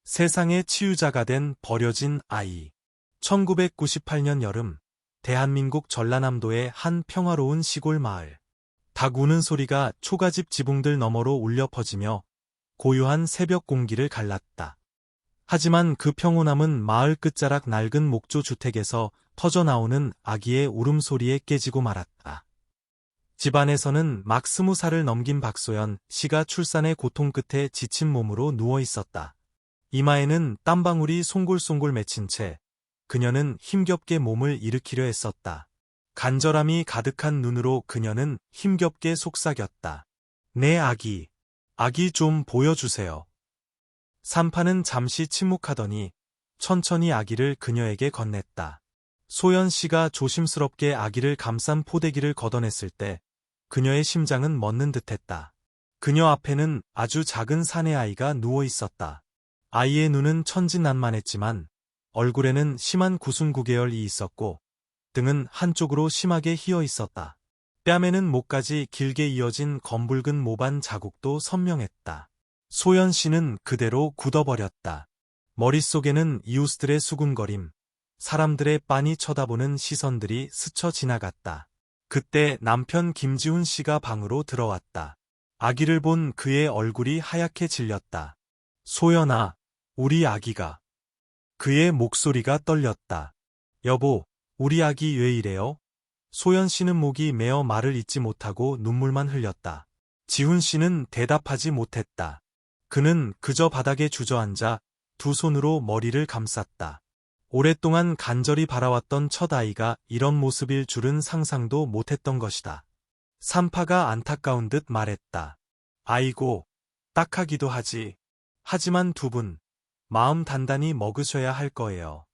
세상의 치유자가 된 버려진 아이. 1998년 여름, 대한민국 전라남도의 한 평화로운 시골 마을. 닭 우는 소리가 초가집 지붕들 너머로 울려 퍼지며 고요한 새벽 공기를 갈랐다. 하지만 그 평온함은 마을 끝자락 낡은 목조 주택에서 터져나오는 아기의 울음소리에 깨지고 말았다. 집안에서는 막 20살을 넘긴 박소연 씨가 출산의 고통 끝에 지친 몸으로 누워 있었다. 이마에는 땀방울이 송골송골 맺힌 채 그녀는 힘겹게 몸을 일으키려 했었다. 간절함이 가득한 눈으로 그녀는 힘겹게 속삭였다. 내 아기, 아기 좀 보여주세요. 산파는 잠시 침묵하더니 천천히 아기를 그녀에게 건넸다. 소연 씨가 조심스럽게 아기를 감싼 포대기를 걷어냈을 때 그녀의 심장은 멎는 듯했다. 그녀 앞에는 아주 작은 사내 아이가 누워 있었다. 아이의 눈은 천진난만했지만 얼굴에는 심한 구순구계열이 있었고 등은 한쪽으로 심하게 휘어 있었다. 뺨에는 목까지 길게 이어진 검붉은 모반 자국도 선명했다. 소연 씨는 그대로 굳어버렸다. 머릿속에는 이웃들의 수군거림, 사람들의 빤히 쳐다보는 시선들이 스쳐 지나갔다. 그때 남편 김지훈 씨가 방으로 들어왔다. 아기를 본 그의 얼굴이 하얗게 질렸다. 소연아, 우리 아기가. 그의 목소리가 떨렸다. 여보, 우리 아기 왜 이래요? 소연 씨는 목이 메어 말을 잇지 못하고 눈물만 흘렸다. 지훈 씨는 대답하지 못했다. 그는 그저 바닥에 주저앉아 두 손으로 머리를 감쌌다. 오랫동안 간절히 바라왔던 첫 아이가 이런 모습일 줄은 상상도 못했던 것이다. 산파가 안타까운 듯 말했다. 아이고, 딱하기도 하지. 하지만 두 분, 마음 단단히 먹으셔야 할 거예요.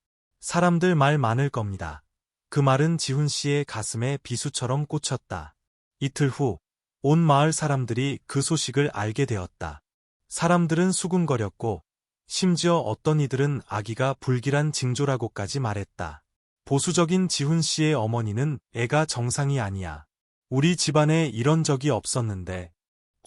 사람들 말 많을 겁니다. 그 말은 지훈 씨의 가슴에 비수처럼 꽂혔다. 이틀 후, 온 마을 사람들이 그 소식을 알게 되었다. 사람들은 수군거렸고, 심지어 어떤 이들은 아기가 불길한 징조라고까지 말했다. 보수적인 지훈 씨의 어머니는 애가 정상이 아니야. 우리 집안에 이런 적이 없었는데,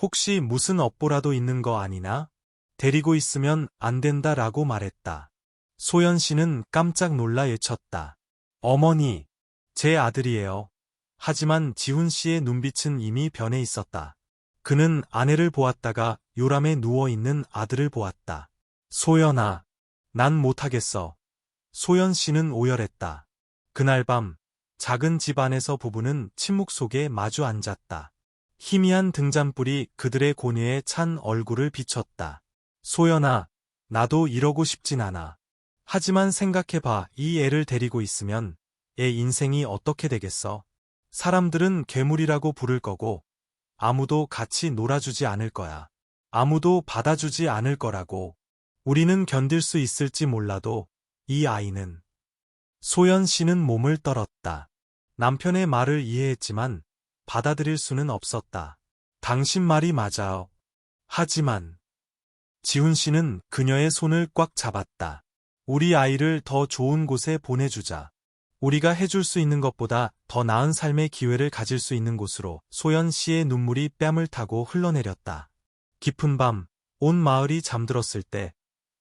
혹시 무슨 업보라도 있는 거 아니나? 데리고 있으면 안 된다라고 말했다. 소연 씨는 깜짝 놀라 외쳤다. 어머니, 제 아들이에요. 하지만 지훈 씨의 눈빛은 이미 변해 있었다. 그는 아내를 보았다가 요람에 누워있는 아들을 보았다. 소연아, 난 못하겠어. 소연 씨는 오열했다. 그날 밤, 작은 집 안에서 부부는 침묵 속에 마주 앉았다. 희미한 등잔불이 그들의 고뇌에 찬 얼굴을 비췄다. 소연아, 나도 이러고 싶진 않아. 하지만 생각해봐, 이 애를 데리고 있으면 애 인생이 어떻게 되겠어? 사람들은 괴물이라고 부를 거고 아무도 같이 놀아주지 않을 거야. 아무도 받아주지 않을 거라고. 우리는 견딜 수 있을지 몰라도 이 아이는. 소연 씨는 몸을 떨었다. 남편의 말을 이해했지만 받아들일 수는 없었다. 당신 말이 맞아요. 하지만 지훈 씨는 그녀의 손을 꽉 잡았다. 우리 아이를 더 좋은 곳에 보내주자. 우리가 해줄 수 있는 것보다 더 나은 삶의 기회를 가질 수 있는 곳으로. 소연 씨의 눈물이 뺨을 타고 흘러내렸다. 깊은 밤, 온 마을이 잠들었을 때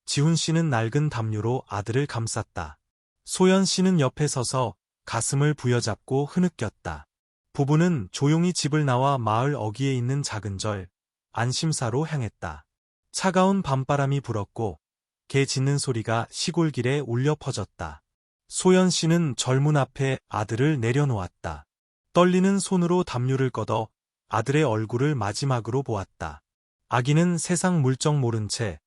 지훈 씨는 낡은 담요로 아들을 감쌌다. 소연 씨는 옆에 서서 가슴을 부여잡고 흐느꼈다. 부부는 조용히 집을 나와 마을 어귀에 있는 작은 절, 안심사로 향했다. 차가운 밤바람이 불었고 개 짖는 소리가 시골길에 울려 퍼졌다. 소연 씨는 절문 앞에 아들을 내려놓았다. 떨리는 손으로 담요를 걷어 아들의 얼굴을 마지막으로 보았다. 아기는 세상 물정 모른 채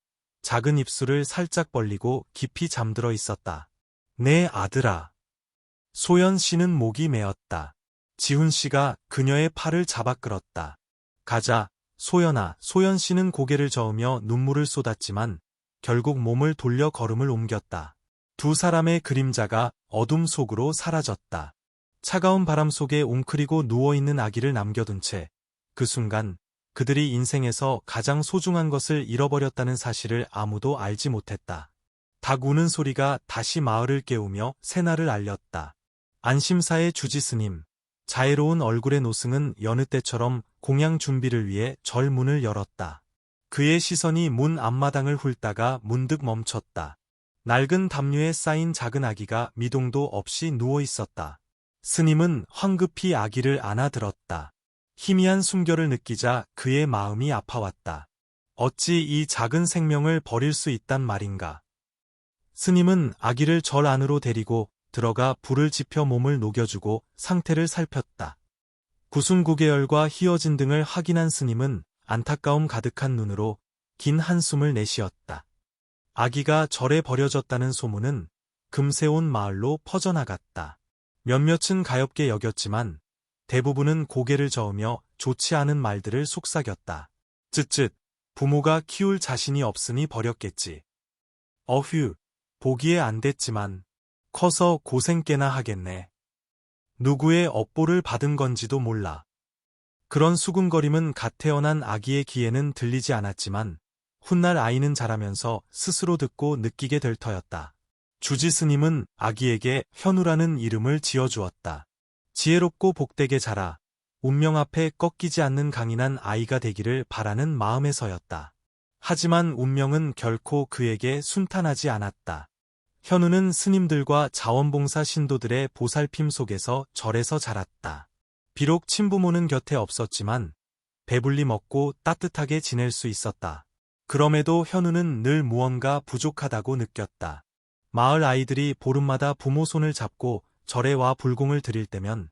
작은 입술을 살짝 벌리고 깊이 잠들어 있었다. 내 아들아. 소연 씨는 목이 메었다. 지훈 씨가 그녀의 팔을 잡아 끌었다. 가자, 소연아. 소연 씨는 고개를 저으며 눈물을 쏟았지만 결국 몸을 돌려 걸음을 옮겼다. 두 사람의 그림자가 어둠 속으로 사라졌다. 차가운 바람 속에 웅크리고 누워있는 아기를 남겨둔 채 그 순간 그들이 인생에서 가장 소중한 것을 잃어버렸다는 사실을 아무도 알지 못했다. 닭 우는 소리가 다시 마을을 깨우며 새날을 알렸다. 안심사의 주지스님, 자애로운 얼굴의 노승은 여느 때처럼 공양 준비를 위해 절 문을 열었다. 그의 시선이 문 앞마당을 훑다가 문득 멈췄다. 낡은 담요에 쌓인 작은 아기가 미동도 없이 누워 있었다. 스님은 황급히 아기를 안아들었다. 희미한 숨결을 느끼자 그의 마음이 아파왔다. 어찌 이 작은 생명을 버릴 수 있단 말인가. 스님은 아기를 절 안으로 데리고 들어가 불을 지펴 몸을 녹여주고 상태를 살폈다. 구순구계열과 희어진 등을 확인한 스님은 안타까움 가득한 눈으로 긴 한숨을 내쉬었다. 아기가 절에 버려졌다는 소문은 금세 온 마을로 퍼져나갔다. 몇몇은 가엾게 여겼지만 대부분은 고개를 저으며 좋지 않은 말들을 속삭였다. 쯧쯧, 부모가 키울 자신이 없으니 버렸겠지. 어휴, 보기에 안 됐지만 커서 고생 꽤나 하겠네. 누구의 업보를 받은 건지도 몰라. 그런 수군거림은 갓 태어난 아기의 귀에는 들리지 않았지만 훗날 아이는 자라면서 스스로 듣고 느끼게 될 터였다. 주지 스님은 아기에게 현우라는 이름을 지어주었다. 지혜롭고 복되게 자라 운명 앞에 꺾이지 않는 강인한 아이가 되기를 바라는 마음에서였다. 하지만 운명은 결코 그에게 순탄하지 않았다. 현우는 스님들과 자원봉사 신도들의 보살핌 속에서 절에서 자랐다. 비록 친부모는 곁에 없었지만 배불리 먹고 따뜻하게 지낼 수 있었다. 그럼에도 현우는 늘 무언가 부족하다고 느꼈다. 마을 아이들이 보름마다 부모 손을 잡고 절에 와 불공을 드릴 때면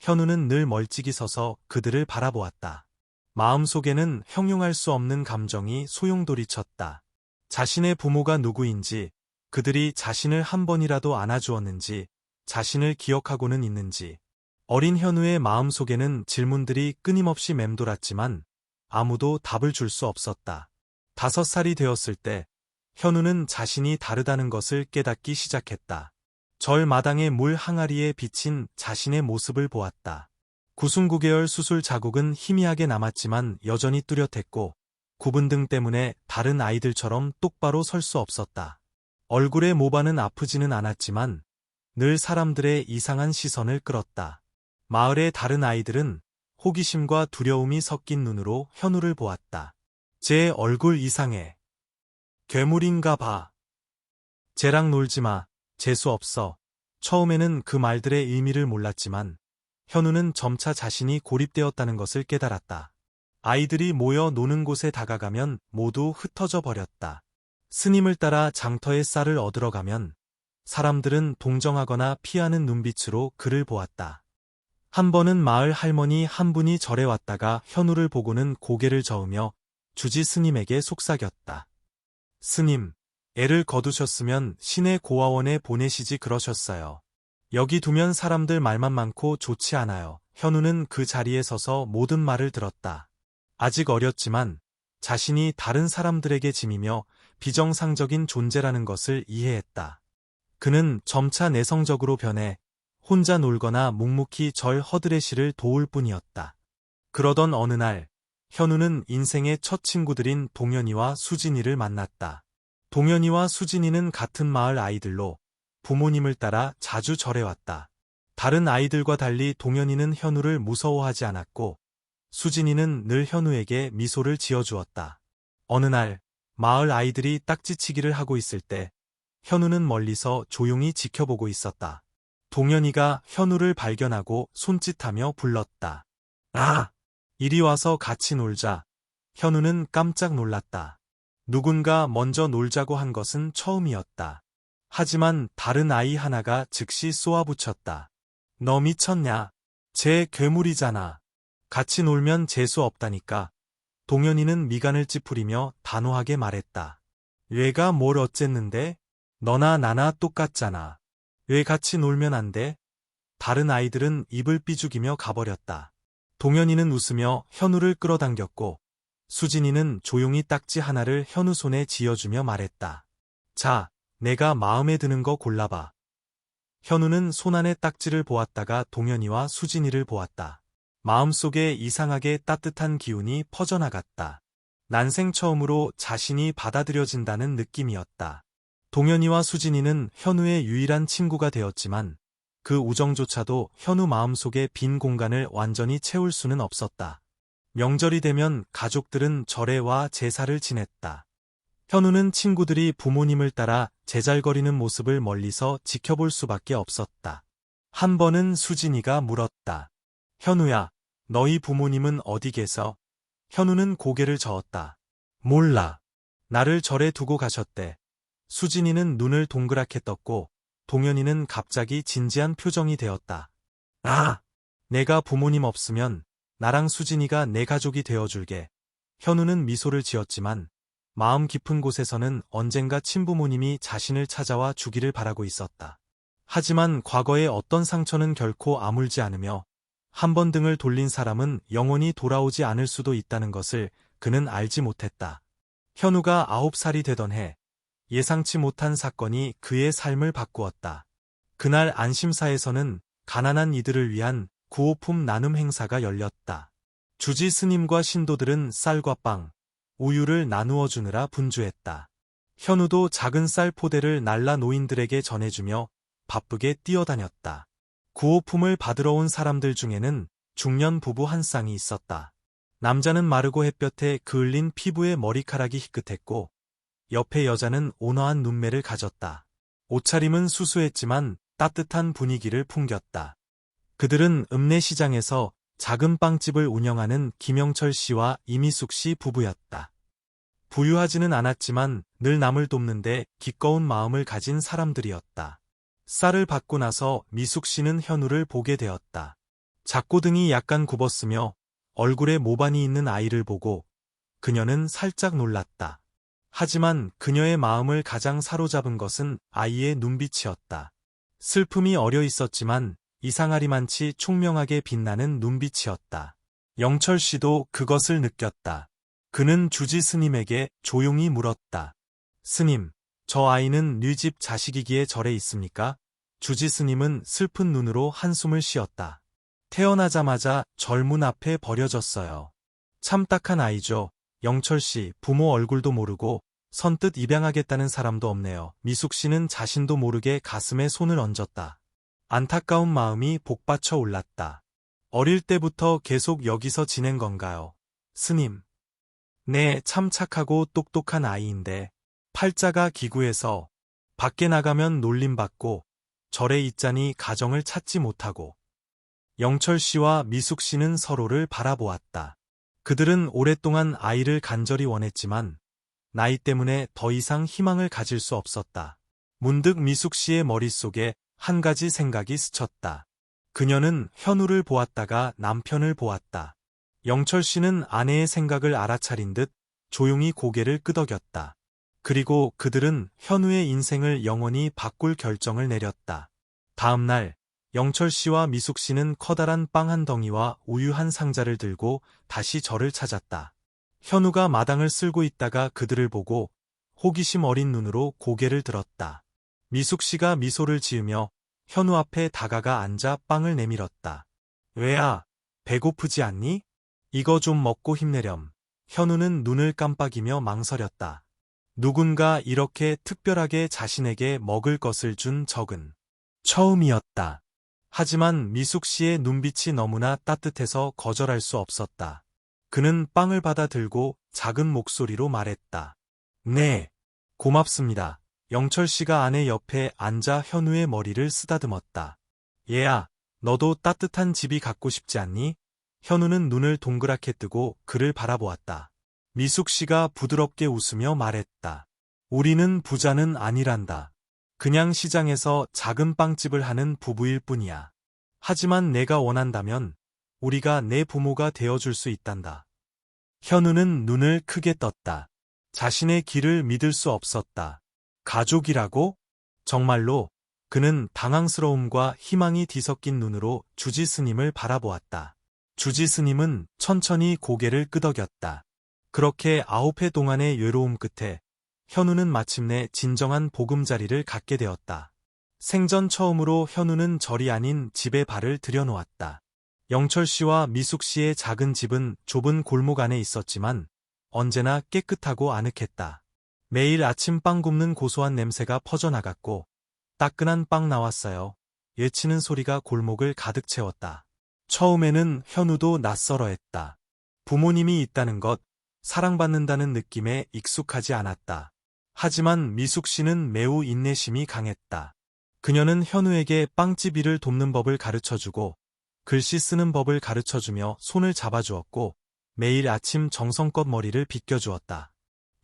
현우는 늘 멀찍이 서서 그들을 바라보았다. 마음속에는 형용할 수 없는 감정이 소용돌이쳤다. 자신의 부모가 누구인지, 그들이 자신을 한 번이라도 안아주었는지, 자신을 기억하고는 있는지. 어린 현우의 마음속에는 질문들이 끊임없이 맴돌았지만 아무도 답을 줄 수 없었다. 5살이 되었을 때 현우는 자신이 다르다는 것을 깨닫기 시작했다. 절 마당의 물 항아리에 비친 자신의 모습을 보았다. 구순구계열 수술 자국은 희미하게 남았지만 여전히 뚜렷했고 굽은 등 때문에 다른 아이들처럼 똑바로 설 수 없었다. 얼굴의 모반은 아프지는 않았지만 늘 사람들의 이상한 시선을 끌었다. 마을의 다른 아이들은 호기심과 두려움이 섞인 눈으로 현우를 보았다. 쟤 얼굴 이상해. 괴물인가 봐. 쟤랑 놀지마. 재수 없어. 처음에는 그 말들의 의미를 몰랐지만 현우는 점차 자신이 고립되었다는 것을 깨달았다. 아이들이 모여 노는 곳에 다가가면 모두 흩어져 버렸다. 스님을 따라 장터에 쌀을 얻으러 가면 사람들은 동정하거나 피하는 눈빛으로 그를 보았다. 한 번은 마을 할머니 한 분이 절에 왔다가 현우를 보고는 고개를 저으며 주지 스님에게 속삭였다. 스님, 애를 거두셨으면 시내 고아원에 보내시지 그러셨어요. 여기 두면 사람들 말만 많고 좋지 않아요. 현우는 그 자리에 서서 모든 말을 들었다. 아직 어렸지만 자신이 다른 사람들에게 짐이며 비정상적인 존재라는 것을 이해했다. 그는 점차 내성적으로 변해 혼자 놀거나 묵묵히 절 허드레시를 도울 뿐이었다. 그러던 어느 날 현우는 인생의 첫 친구들인 동현이와 수진이를 만났다. 동현이와 수진이는 같은 마을 아이들로 부모님을 따라 자주 절에 왔다. 다른 아이들과 달리 동현이는 현우를 무서워하지 않았고 수진이는 늘 현우에게 미소를 지어주었다. 어느 날 마을 아이들이 딱지치기를 하고 있을 때 현우는 멀리서 조용히 지켜보고 있었다. 동현이가 현우를 발견하고 손짓하며 불렀다. 아! 이리 와서 같이 놀자. 현우는 깜짝 놀랐다. 누군가 먼저 놀자고 한 것은 처음이었다. 하지만 다른 아이 하나가 즉시 쏘아붙였다. 너 미쳤냐? 쟤 괴물이잖아. 같이 놀면 재수 없다니까. 동현이는 미간을 찌푸리며 단호하게 말했다. 얘가 뭘 어쨌는데? 너나 나나 똑같잖아. 왜 같이 놀면 안 돼? 다른 아이들은 입을 삐죽이며 가버렸다. 동현이는 웃으며 현우를 끌어당겼고 수진이는 조용히 딱지 하나를 현우 손에 쥐어주며 말했다. 자, 내가 마음에 드는 거 골라봐. 현우는 손 안의 딱지를 보았다가 동현이와 수진이를 보았다. 마음속에 이상하게 따뜻한 기운이 퍼져나갔다. 난생 처음으로 자신이 받아들여진다는 느낌이었다. 동현이와 수진이는 현우의 유일한 친구가 되었지만 그 우정조차도 현우 마음속의 빈 공간을 완전히 채울 수는 없었다. 명절이 되면 가족들은 절에 와 제사를 지냈다. 현우는 친구들이 부모님을 따라 제잘거리는 모습을 멀리서 지켜볼 수밖에 없었다. 한 번은 수진이가 물었다. 현우야, 너희 부모님은 어디 계서? 현우는 고개를 저었다. 몰라. 나를 절에 두고 가셨대. 수진이는 눈을 동그랗게 떴고 동현이는 갑자기 진지한 표정이 되었다. 아! 내가 부모님 없으면 나랑 수진이가 내 가족이 되어줄게. 현우는 미소를 지었지만 마음 깊은 곳에서는 언젠가 친부모님이 자신을 찾아와 주기를 바라고 있었다. 하지만 과거의 어떤 상처는 결코 아물지 않으며 한 번 등을 돌린 사람은 영원히 돌아오지 않을 수도 있다는 것을 그는 알지 못했다. 현우가 9살이 되던 해, 예상치 못한 사건이 그의 삶을 바꾸었다. 그날 안심사에서는 가난한 이들을 위한 구호품 나눔 행사가 열렸다. 주지 스님과 신도들은 쌀과 빵, 우유를 나누어 주느라 분주했다. 현우도 작은 쌀 포대를 날라 노인들에게 전해주며 바쁘게 뛰어다녔다. 구호품을 받으러 온 사람들 중에는 중년 부부 한 쌍이 있었다. 남자는 마르고 햇볕에 그을린 피부에 머리카락이 희끗했고 옆에 여자는 온화한 눈매를 가졌다. 옷차림은 수수했지만 따뜻한 분위기를 풍겼다. 그들은 읍내시장에서 작은 빵집을 운영하는 김영철 씨와 이미숙 씨 부부였다. 부유하지는 않았지만 늘 남을 돕는데 기꺼운 마음을 가진 사람들이었다. 쌀을 받고 나서 미숙 씨는 현우를 보게 되었다. 작고 등이 약간 굽었으며 얼굴에 모반이 있는 아이를 보고 그녀는 살짝 놀랐다. 하지만 그녀의 마음을 가장 사로잡은 것은 아이의 눈빛이었다. 슬픔이 어려 있었지만 이상하리만치 총명하게 빛나는 눈빛이었다. 영철 씨도 그것을 느꼈다. 그는 주지 스님에게 조용히 물었다. 스님, 저 아이는 뉘집 자식이기에 절에 있습니까? 주지 스님은 슬픈 눈으로 한숨을 쉬었다. 태어나자마자 절문 앞에 버려졌어요. 참 딱한 아이죠. 영철 씨, 부모 얼굴도 모르고 선뜻 입양하겠다는 사람도 없네요. 미숙 씨는 자신도 모르게 가슴에 손을 얹었다. 안타까운 마음이 복받쳐 올랐다. 어릴 때부터 계속 여기서 지낸 건가요? 스님. 네, 참 착하고 똑똑한 아이인데 팔자가 기구해서 밖에 나가면 놀림받고 절에 있자니 가정을 찾지 못하고. 영철 씨와 미숙 씨는 서로를 바라보았다. 그들은 오랫동안 아이를 간절히 원했지만 나이 때문에 더 이상 희망을 가질 수 없었다. 문득 미숙 씨의 머릿속에 한 가지 생각이 스쳤다. 그녀는 현우를 보았다가 남편을 보았다. 영철 씨는 아내의 생각을 알아차린 듯 조용히 고개를 끄덕였다. 그리고 그들은 현우의 인생을 영원히 바꿀 결정을 내렸다. 다음 날, 영철 씨와 미숙 씨는 커다란 빵 한 덩이와 우유 한 상자를 들고 다시 절을 찾았다. 현우가 마당을 쓸고 있다가 그들을 보고 호기심 어린 눈으로 고개를 들었다. 미숙 씨가 미소를 지으며 현우 앞에 다가가 앉아 빵을 내밀었다. 왜야, 배고프지 않니? 이거 좀 먹고 힘내렴. 현우는 눈을 깜빡이며 망설였다. 누군가 이렇게 특별하게 자신에게 먹을 것을 준 적은 처음이었다. 하지만 미숙 씨의 눈빛이 너무나 따뜻해서 거절할 수 없었다. 그는 빵을 받아 들고 작은 목소리로 말했다. 네, 고맙습니다. 영철 씨가 아내 옆에 앉아 현우의 머리를 쓰다듬었다. 얘야, 너도 따뜻한 집이 갖고 싶지 않니? 현우는 눈을 동그랗게 뜨고 그를 바라보았다. 미숙 씨가 부드럽게 웃으며 말했다. 우리는 부자는 아니란다. 그냥 시장에서 작은 빵집을 하는 부부일 뿐이야. 하지만 내가 원한다면 우리가 내 부모가 되어줄 수 있단다. 현우는 눈을 크게 떴다. 자신의 길을 믿을 수 없었다. 가족이라고? 정말로? 그는 당황스러움과 희망이 뒤섞인 눈으로 주지 스님을 바라보았다. 주지 스님은 천천히 고개를 끄덕였다. 그렇게 9해 동안의 외로움 끝에 현우는 마침내 진정한 보금자리를 갖게 되었다. 생전 처음으로 현우는 절이 아닌 집에 발을 들여놓았다. 영철 씨와 미숙 씨의 작은 집은 좁은 골목 안에 있었지만 언제나 깨끗하고 아늑했다. 매일 아침 빵 굽는 고소한 냄새가 퍼져나갔고 따끈한 빵 나왔어요. 외치는 소리가 골목을 가득 채웠다. 처음에는 현우도 낯설어했다. 부모님이 있다는 것, 사랑받는다는 느낌에 익숙하지 않았다. 하지만 미숙 씨는 매우 인내심이 강했다. 그녀는 현우에게 빵집 일을 돕는 법을 가르쳐주고 글씨 쓰는 법을 가르쳐주며 손을 잡아주었고 매일 아침 정성껏 머리를 빗겨주었다.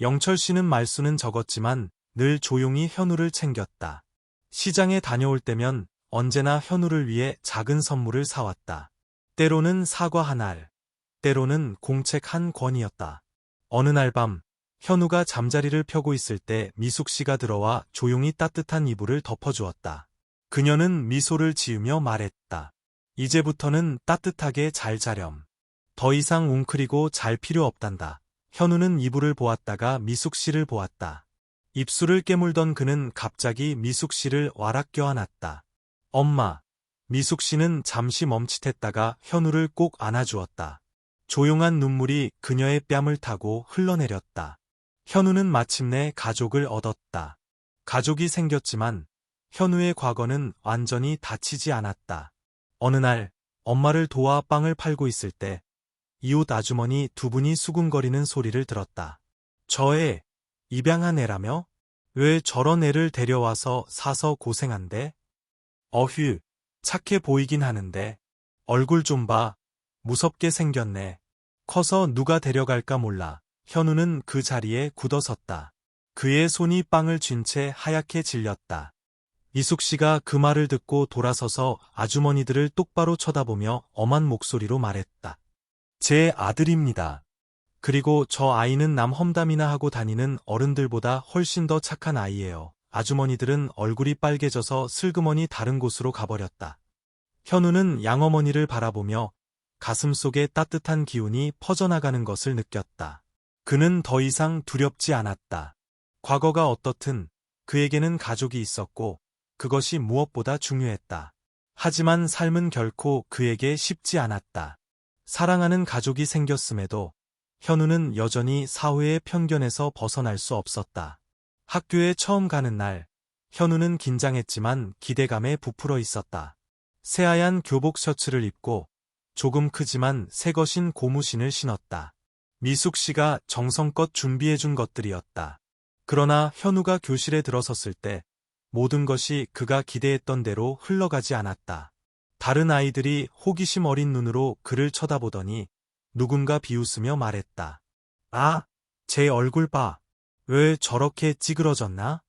영철 씨는 말수는 적었지만 늘 조용히 현우를 챙겼다. 시장에 다녀올 때면 언제나 현우를 위해 작은 선물을 사왔다. 때로는 사과 한 알, 때로는 공책 한 권이었다. 어느 날 밤, 현우가 잠자리를 펴고 있을 때 미숙 씨가 들어와 조용히 따뜻한 이불을 덮어주었다. 그녀는 미소를 지으며 말했다. 이제부터는 따뜻하게 잘 자렴. 더 이상 웅크리고 잘 필요 없단다. 현우는 이불을 보았다가 미숙 씨를 보았다. 입술을 깨물던 그는 갑자기 미숙 씨를 와락 껴안았다. 엄마. 미숙 씨는 잠시 멈칫했다가 현우를 꼭 안아주었다. 조용한 눈물이 그녀의 뺨을 타고 흘러내렸다. 현우는 마침내 가족을 얻었다. 가족이 생겼지만 현우의 과거는 완전히 닫히지 않았다. 어느 날 엄마를 도와 빵을 팔고 있을 때 이웃 아주머니 두 분이 수군거리는 소리를 들었다. 저 애, 입양한 애라며? 왜 저런 애를 데려와서 사서 고생한대? 어휴, 착해 보이긴 하는데. 얼굴 좀 봐. 무섭게 생겼네. 커서 누가 데려갈까 몰라. 현우는 그 자리에 굳어섰다. 그의 손이 빵을 쥔 채 하얗게 질렸다. 미숙 씨가 그 말을 듣고 돌아서서 아주머니들을 똑바로 쳐다보며 엄한 목소리로 말했다. 제 아들입니다. 그리고 저 아이는 남 험담이나 하고 다니는 어른들보다 훨씬 더 착한 아이예요. 아주머니들은 얼굴이 빨개져서 슬그머니 다른 곳으로 가버렸다. 현우는 양어머니를 바라보며 가슴속에 따뜻한 기운이 퍼져나가는 것을 느꼈다. 그는 더 이상 두렵지 않았다. 과거가 어떻든 그에게는 가족이 있었고 그것이 무엇보다 중요했다. 하지만 삶은 결코 그에게 쉽지 않았다. 사랑하는 가족이 생겼음에도 현우는 여전히 사회의 편견에서 벗어날 수 없었다. 학교에 처음 가는 날, 현우는 긴장했지만 기대감에 부풀어 있었다. 새하얀 교복 셔츠를 입고 조금 크지만 새것인 고무신을 신었다. 미숙 씨가 정성껏 준비해준 것들이었다. 그러나 현우가 교실에 들어섰을 때 모든 것이 그가 기대했던 대로 흘러가지 않았다. 다른 아이들이 호기심 어린 눈으로 그를 쳐다보더니 누군가 비웃으며 말했다. 아, 제 얼굴 봐. 왜 저렇게 찌그러졌나?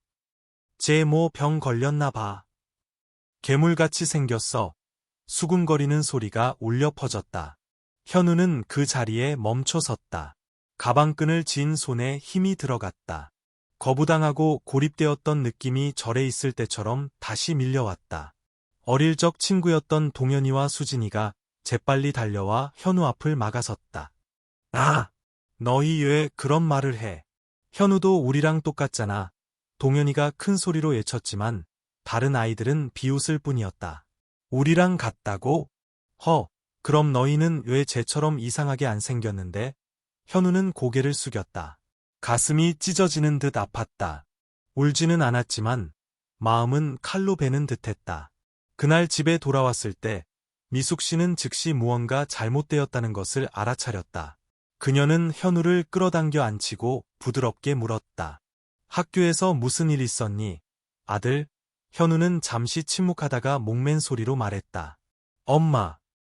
쟤 뭐 병 걸렸나 봐. 괴물같이 생겼어. 수군거리는 소리가 울려 퍼졌다. 현우는 그 자리에 멈춰 섰다. 가방끈을 쥔 손에 힘이 들어갔다. 거부당하고 고립되었던 느낌이 절에 있을 때처럼 다시 밀려왔다. 어릴 적 친구였던 동현이와 수진이가 재빨리 달려와 현우 앞을 막아섰다. 아! 너희 왜 그런 말을 해? 현우도 우리랑 똑같잖아. 동현이가 큰 소리로 외쳤지만 다른 아이들은 비웃을 뿐이었다. 우리랑 같다고? 그럼 너희는 왜 쟤처럼 이상하게 안 생겼는데? 현우는 고개를 숙였다. 가슴이 찢어지는 듯 아팠다. 울지는 않았지만 마음은 칼로 베는 듯했다. 그날 집에 돌아왔을 때 미숙 씨는 즉시 무언가 잘못되었다는 것을 알아차렸다. 그녀는 현우를 끌어당겨 안치고 부드럽게 물었다. 학교에서 무슨 일 있었니? 아들? 현우는 잠시 침묵하다가 목맨 소리로 말했다. 엄마,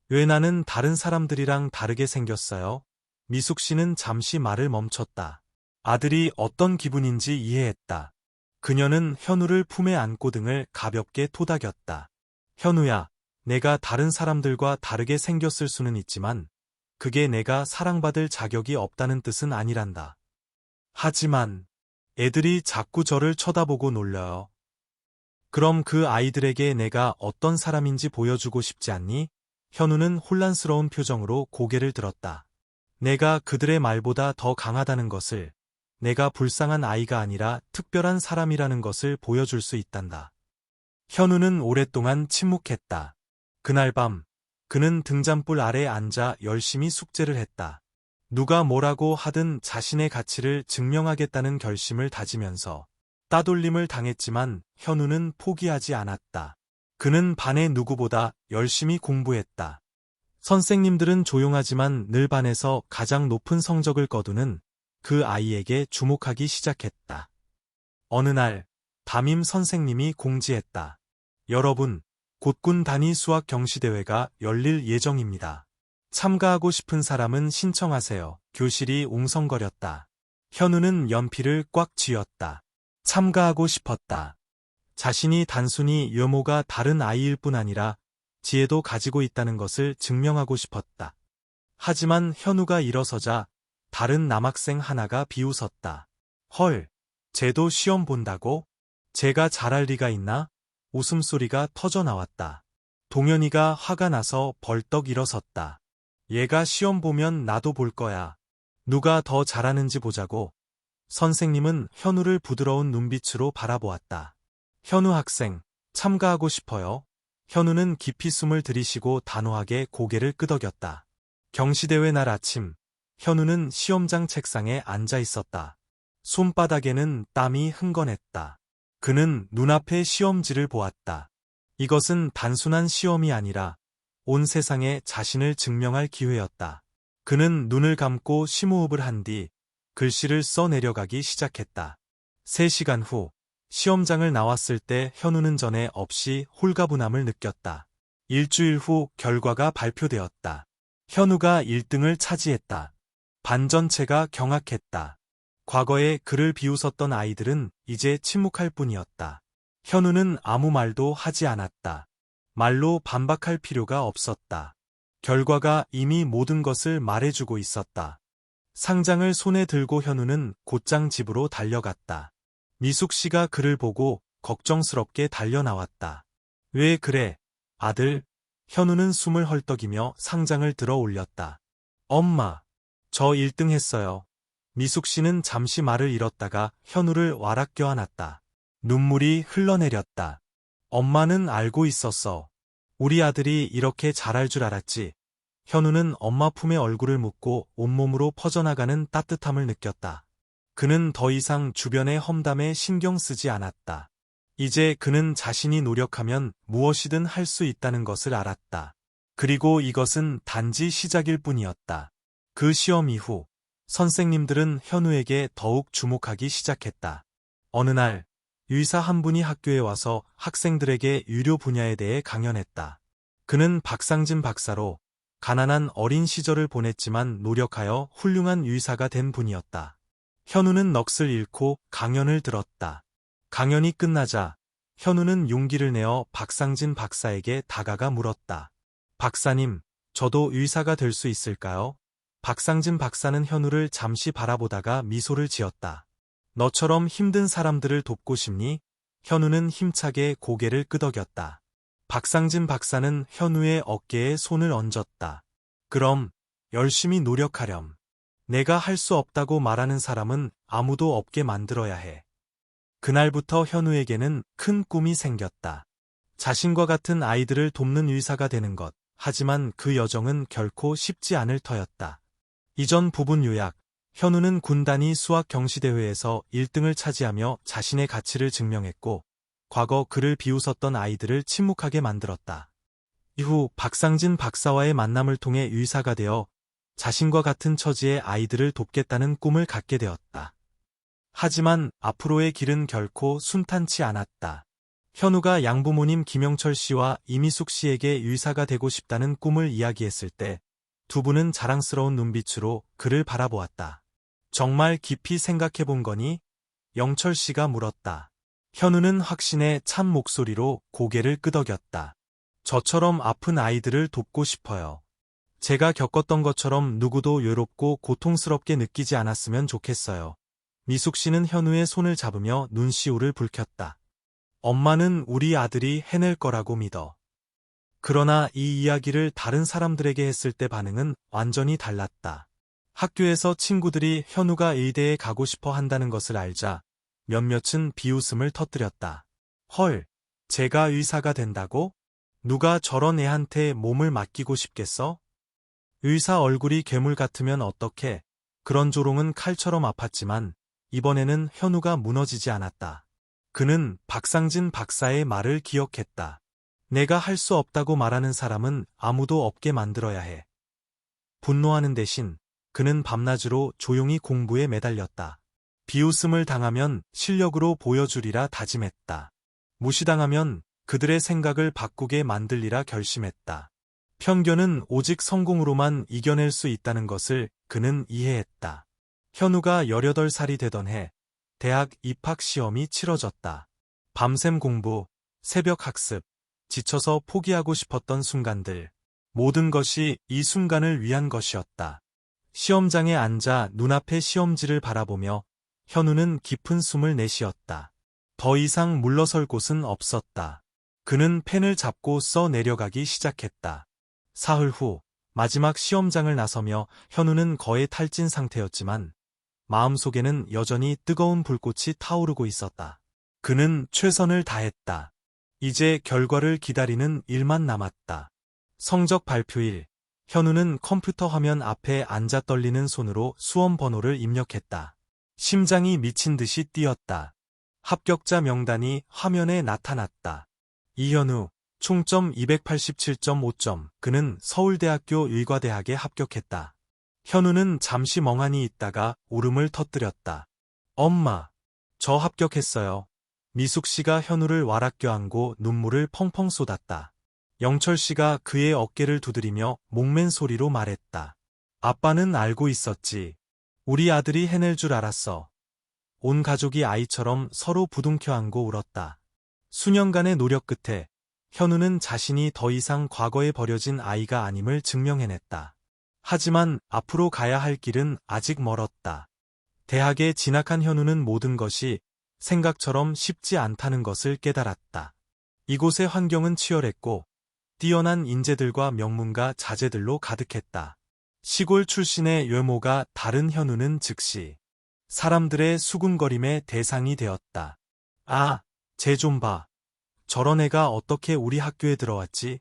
왜 나는 다른 사람들이랑 다르게 생겼어요? 미숙 씨는 잠시 말을 멈췄다. 아들이 어떤 기분인지 이해했다. 그녀는 현우를 품에 안고 등을 가볍게 토닥였다. 현우야, 내가 다른 사람들과 다르게 생겼을 수는 있지만 그게 내가 사랑받을 자격이 없다는 뜻은 아니란다. 하지만 애들이 자꾸 저를 쳐다보고 놀려요. 그럼 그 아이들에게 내가 어떤 사람인지 보여주고 싶지 않니? 현우는 혼란스러운 표정으로 고개를 들었다. 내가 그들의 말보다 더 강하다는 것을, 내가 불쌍한 아이가 아니라 특별한 사람이라는 것을 보여줄 수 있단다. 현우는 오랫동안 침묵했다. 그날 밤, 그는 등잔불 아래 앉아 열심히 숙제를 했다. 누가 뭐라고 하든 자신의 가치를 증명하겠다는 결심을 다지면서 따돌림을 당했지만 현우는 포기하지 않았다. 그는 반의 누구보다 열심히 공부했다. 선생님들은 조용하지만 늘 반에서 가장 높은 성적을 거두는 그 아이에게 주목하기 시작했다. 어느 날 담임 선생님이 공지했다. 여러분, 곧군 단위 수학 경시대회가 열릴 예정입니다. 참가하고 싶은 사람은 신청하세요. 교실이 웅성거렸다. 현우는 연필을 꽉 쥐었다. 참가하고 싶었다. 자신이 단순히 외모가 다른 아이일 뿐 아니라 지혜도 가지고 있다는 것을 증명하고 싶었다. 하지만 현우가 일어서자 다른 남학생 하나가 비웃었다. 헐, 쟤도 시험 본다고? 쟤가 잘할 리가 있나? 웃음소리가 터져나왔다. 동현이가 화가 나서 벌떡 일어섰다. 얘가 시험 보면 나도 볼 거야. 누가 더 잘하는지 보자고. 선생님은 현우를 부드러운 눈빛으로 바라보았다. 현우 학생, 참가하고 싶어요? 현우는 깊이 숨을 들이쉬고 단호하게 고개를 끄덕였다. 경시대회 날 아침, 현우는 시험장 책상에 앉아 있었다. 손바닥에는 땀이 흥건했다. 그는 눈앞의 시험지를 보았다. 이것은 단순한 시험이 아니라 온 세상에 자신을 증명할 기회였다. 그는 눈을 감고 심호흡을 한 뒤 글씨를 써 내려가기 시작했다. 3시간 후 시험장을 나왔을 때 현우는 전에 없이 홀가분함을 느꼈다. 일주일 후 결과가 발표되었다. 현우가 1등을 차지했다. 반 전체가 경악했다. 과거에 그를 비웃었던 아이들은 이제 침묵할 뿐이었다. 현우는 아무 말도 하지 않았다. 말로 반박할 필요가 없었다. 결과가 이미 모든 것을 말해주고 있었다. 상장을 손에 들고 현우는 곧장 집으로 달려갔다. 미숙 씨가 그를 보고 걱정스럽게 달려나왔다. 왜 그래, 아들? 현우는 숨을 헐떡이며 상장을 들어 올렸다. 엄마, 저 1등 했어요. 미숙 씨는 잠시 말을 잃었다가 현우를 와락 껴안았다. 눈물이 흘러내렸다. 엄마는 알고 있었어. 우리 아들이 이렇게 잘할 줄 알았지. 현우는 엄마 품에 얼굴을 묻고 온몸으로 퍼져나가는 따뜻함을 느꼈다. 그는 더 이상 주변의 험담에 신경 쓰지 않았다. 이제 그는 자신이 노력하면 무엇이든 할 수 있다는 것을 알았다. 그리고 이것은 단지 시작일 뿐이었다. 그 시험 이후 선생님들은 현우에게 더욱 주목하기 시작했다. 어느 날 의사 한 분이 학교에 와서 학생들에게 의료 분야에 대해 강연했다. 그는 박상진 박사로 가난한 어린 시절을 보냈지만 노력하여 훌륭한 의사가 된 분이었다. 현우는 넋을 잃고 강연을 들었다. 강연이 끝나자 현우는 용기를 내어 박상진 박사에게 다가가 물었다. 박사님, 저도 의사가 될 수 있을까요? 박상진 박사는 현우를 잠시 바라보다가 미소를 지었다. 너처럼 힘든 사람들을 돕고 싶니? 현우는 힘차게 고개를 끄덕였다. 박상진 박사는 현우의 어깨에 손을 얹었다. 그럼 열심히 노력하렴. 내가 할 수 없다고 말하는 사람은 아무도 없게 만들어야 해. 그날부터 현우에게는 큰 꿈이 생겼다. 자신과 같은 아이들을 돕는 의사가 되는 것. 하지만 그 여정은 결코 쉽지 않을 터였다. 이전 부분 요약. 현우는 군단위 수학 경시대회에서 1등을 차지하며 자신의 가치를 증명했고, 과거 그를 비웃었던 아이들을 침묵하게 만들었다. 이후 박상진 박사와의 만남을 통해 의사가 되어 자신과 같은 처지의 아이들을 돕겠다는 꿈을 갖게 되었다. 하지만 앞으로의 길은 결코 순탄치 않았다. 현우가 양부모님 김영철 씨와 이미숙 씨에게 의사가 되고 싶다는 꿈을 이야기했을 때 두 분은 자랑스러운 눈빛으로 그를 바라보았다. 정말 깊이 생각해 본 거니? 영철 씨가 물었다. 현우는 확신의 찬 목소리로 고개를 끄덕였다. 저처럼 아픈 아이들을 돕고 싶어요. 제가 겪었던 것처럼 누구도 외롭고 고통스럽게 느끼지 않았으면 좋겠어요. 미숙 씨는 현우의 손을 잡으며 눈시울을 붉혔다. 엄마는 우리 아들이 해낼 거라고 믿어. 그러나 이 이야기를 다른 사람들에게 했을 때 반응은 완전히 달랐다. 학교에서 친구들이 현우가 의대에 가고 싶어 한다는 것을 알자 몇몇은 비웃음을 터뜨렸다. 헐, 제가 의사가 된다고? 누가 저런 애한테 몸을 맡기고 싶겠어? 의사 얼굴이 괴물 같으면 어떡해? 그런 조롱은 칼처럼 아팠지만 이번에는 현우가 무너지지 않았다. 그는 박상진 박사의 말을 기억했다. 내가 할 수 없다고 말하는 사람은 아무도 없게 만들어야 해. 분노하는 대신 그는 밤낮으로 조용히 공부에 매달렸다. 비웃음을 당하면 실력으로 보여주리라 다짐했다. 무시당하면 그들의 생각을 바꾸게 만들리라 결심했다. 편견은 오직 성공으로만 이겨낼 수 있다는 것을 그는 이해했다. 현우가 18살이 되던 해, 대학 입학 시험이 치러졌다. 밤샘 공부, 새벽 학습, 지쳐서 포기하고 싶었던 순간들. 모든 것이 이 순간을 위한 것이었다. 시험장에 앉아 눈앞의 시험지를 바라보며 현우는 깊은 숨을 내쉬었다. 더 이상 물러설 곳은 없었다. 그는 펜을 잡고 써 내려가기 시작했다. 사흘 후 마지막 시험장을 나서며 현우는 거의 탈진 상태였지만 마음속에는 여전히 뜨거운 불꽃이 타오르고 있었다. 그는 최선을 다했다. 이제 결과를 기다리는 일만 남았다. 성적 발표일, 현우는 컴퓨터 화면 앞에 앉아 떨리는 손으로 수험 번호를 입력했다. 심장이 미친 듯이 뛰었다. 합격자 명단이 화면에 나타났다. 이현우, 총점 287.5점, 그는 서울대학교 의과대학에 합격했다. 현우는 잠시 멍하니 있다가 울음을 터뜨렸다. 엄마, 저 합격했어요. 미숙 씨가 현우를 와락 껴안고 눈물을 펑펑 쏟았다. 영철 씨가 그의 어깨를 두드리며 목맨 소리로 말했다. 아빠는 알고 있었지. 우리 아들이 해낼 줄 알았어. 온 가족이 아이처럼 서로 부둥켜 안고 울었다. 수년간의 노력 끝에 현우는 자신이 더 이상 과거에 버려진 아이가 아님을 증명해냈다. 하지만 앞으로 가야 할 길은 아직 멀었다. 대학에 진학한 현우는 모든 것이 생각처럼 쉽지 않다는 것을 깨달았다. 이곳의 환경은 치열했고 뛰어난 인재들과 명문가 자제들로 가득했다. 시골 출신의 외모가 다른 현우는 즉시 사람들의 수군거림의 대상이 되었다. 아, 쟤 좀 봐. 저런 애가 어떻게 우리 학교에 들어왔지?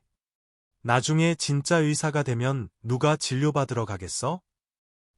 나중에 진짜 의사가 되면 누가 진료받으러 가겠어?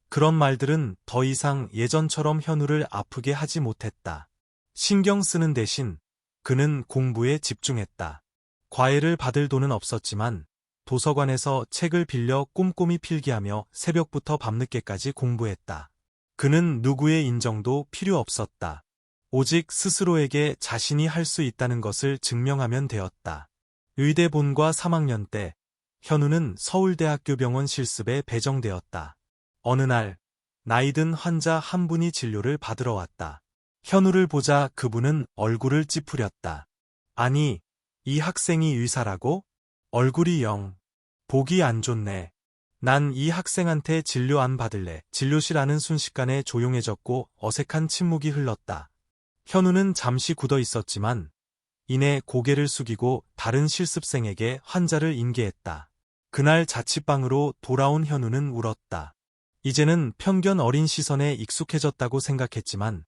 그런 말들은 더 이상 예전처럼 현우를 아프게 하지 못했다. 신경 쓰는 대신 그는 공부에 집중했다. 과외를 받을 돈은 없었지만 도서관에서 책을 빌려 꼼꼼히 필기하며 새벽부터 밤늦게까지 공부했다. 그는 누구의 인정도 필요 없었다. 오직 스스로에게 자신이 할 수 있다는 것을 증명하면 되었다. 의대 본과 3학년 때 현우는 서울대학교 병원 실습에 배정되었다. 어느 날 나이든 환자 한 분이 진료를 받으러 왔다. 현우를 보자 그분은 얼굴을 찌푸렸다. 아니, 이 학생이 의사라고? 얼굴이 영 보기 안 좋네. 난 이 학생한테 진료 안 받을래. 진료실 안은 순식간에 조용해졌고 어색한 침묵이 흘렀다. 현우는 잠시 굳어 있었지만 이내 고개를 숙이고 다른 실습생에게 환자를 인계했다. 그날 자취방으로 돌아온 현우는 울었다. 이제는 편견 어린 시선에 익숙해졌다고 생각했지만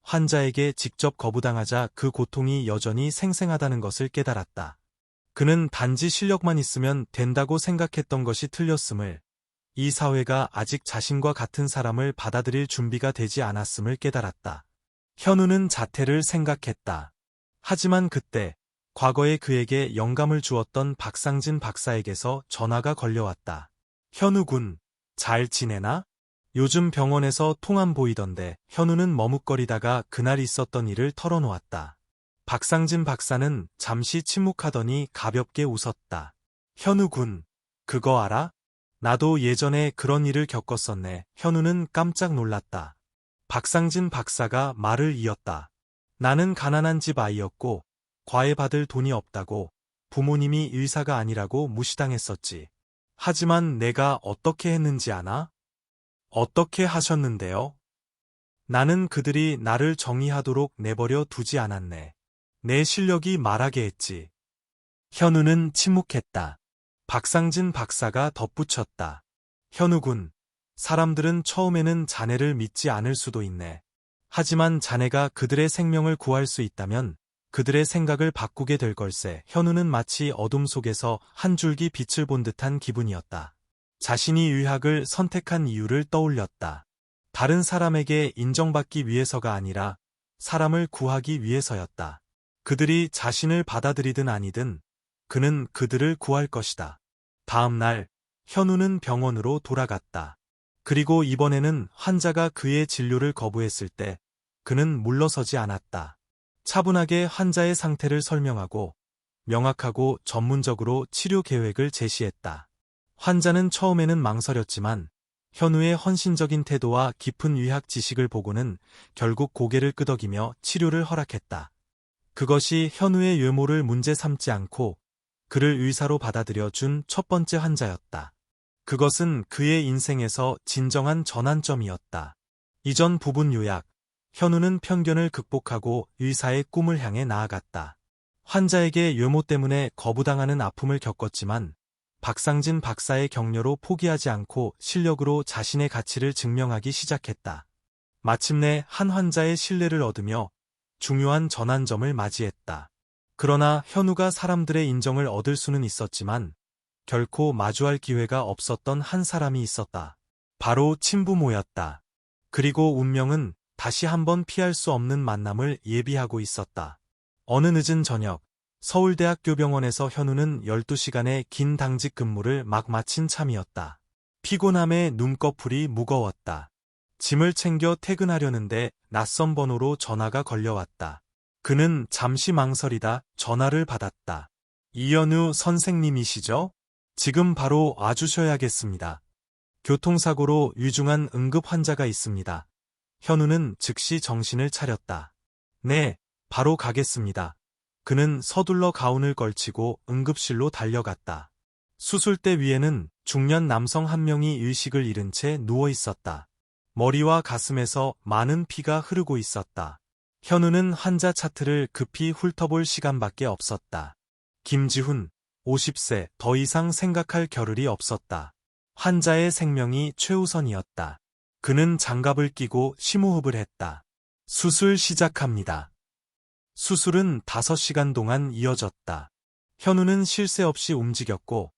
환자에게 직접 거부당하자 그 고통이 여전히 생생하다는 것을 깨달았다. 그는 단지 실력만 있으면 된다고 생각했던 것이 틀렸음을, 이 사회가 아직 자신과 같은 사람을 받아들일 준비가 되지 않았음을 깨달았다. 현우는 자퇴를 생각했다. 하지만 그때 과거에 그에게 영감을 주었던 박상진 박사에게서 전화가 걸려왔다. 현우 군, 잘 지내나? 요즘 병원에서 통 안 보이던데. 현우는 머뭇거리다가 그날 있었던 일을 털어놓았다. 박상진 박사는 잠시 침묵하더니 가볍게 웃었다. 현우 군, 그거 알아? 나도 예전에 그런 일을 겪었었네. 현우는 깜짝 놀랐다. 박상진 박사가 말을 이었다. 나는 가난한 집 아이였고 과외받을 돈이 없다고 부모님이 의사가 아니라고 무시당했었지. 하지만 내가 어떻게 했는지 아나? 어떻게 하셨는데요? 나는 그들이 나를 정의하도록 내버려 두지 않았네. 내 실력이 말하게 했지. 현우는 침묵했다. 박상진 박사가 덧붙였다. 현우 군, 사람들은 처음에는 자네를 믿지 않을 수도 있네. 하지만 자네가 그들의 생명을 구할 수 있다면 그들의 생각을 바꾸게 될 걸세. 현우는 마치 어둠 속에서 한 줄기 빛을 본 듯한 기분이었다. 자신이 의학을 선택한 이유를 떠올렸다. 다른 사람에게 인정받기 위해서가 아니라 사람을 구하기 위해서였다. 그들이 자신을 받아들이든 아니든 그는 그들을 구할 것이다. 다음 날, 현우는 병원으로 돌아갔다. 그리고 이번에는 환자가 그의 진료를 거부했을 때 그는 물러서지 않았다. 차분하게 환자의 상태를 설명하고 명확하고 전문적으로 치료 계획을 제시했다. 환자는 처음에는 망설였지만 현우의 헌신적인 태도와 깊은 의학 지식을 보고는 결국 고개를 끄덕이며 치료를 허락했다. 그것이 현우의 외모를 문제 삼지 않고 그를 의사로 받아들여 준 첫 번째 환자였다. 그것은 그의 인생에서 진정한 전환점이었다. 이전 부분 요약. 현우는 편견을 극복하고 의사의 꿈을 향해 나아갔다. 환자에게 외모 때문에 거부당하는 아픔을 겪었지만 박상진 박사의 격려로 포기하지 않고 실력으로 자신의 가치를 증명하기 시작했다. 마침내 한 환자의 신뢰를 얻으며 중요한 전환점을 맞이했다. 그러나 현우가 사람들의 인정을 얻을 수는 있었지만 결코 마주할 기회가 없었던 한 사람이 있었다. 바로 친부모였다. 그리고 운명은 다시 한번 피할 수 없는 만남을 예비하고 있었다. 어느 늦은 저녁, 서울대학교병원에서 현우는 12시간의 긴 당직 근무를 막 마친 참이었다. 피곤함에 눈꺼풀이 무거웠다. 짐을 챙겨 퇴근하려는데 낯선 번호로 전화가 걸려왔다. 그는 잠시 망설이다 전화를 받았다. 이현우 선생님이시죠? 지금 바로 와주셔야겠습니다. 교통사고로 위중한 응급 환자가 있습니다. 현우는 즉시 정신을 차렸다. 네, 바로 가겠습니다. 그는 서둘러 가운을 걸치고 응급실로 달려갔다. 수술대 위에는 중년 남성 한 명이 의식을 잃은 채 누워 있었다. 머리와 가슴에서 많은 피가 흐르고 있었다. 현우는 환자 차트를 급히 훑어볼 시간밖에 없었다. 김지훈, 50세, 더 이상 생각할 겨를이 없었다. 환자의 생명이 최우선이었다. 그는 장갑을 끼고 심호흡을 했다. 수술 시작합니다. 수술은 5시간 동안 이어졌다. 현우는 쉴 새 없이 움직였고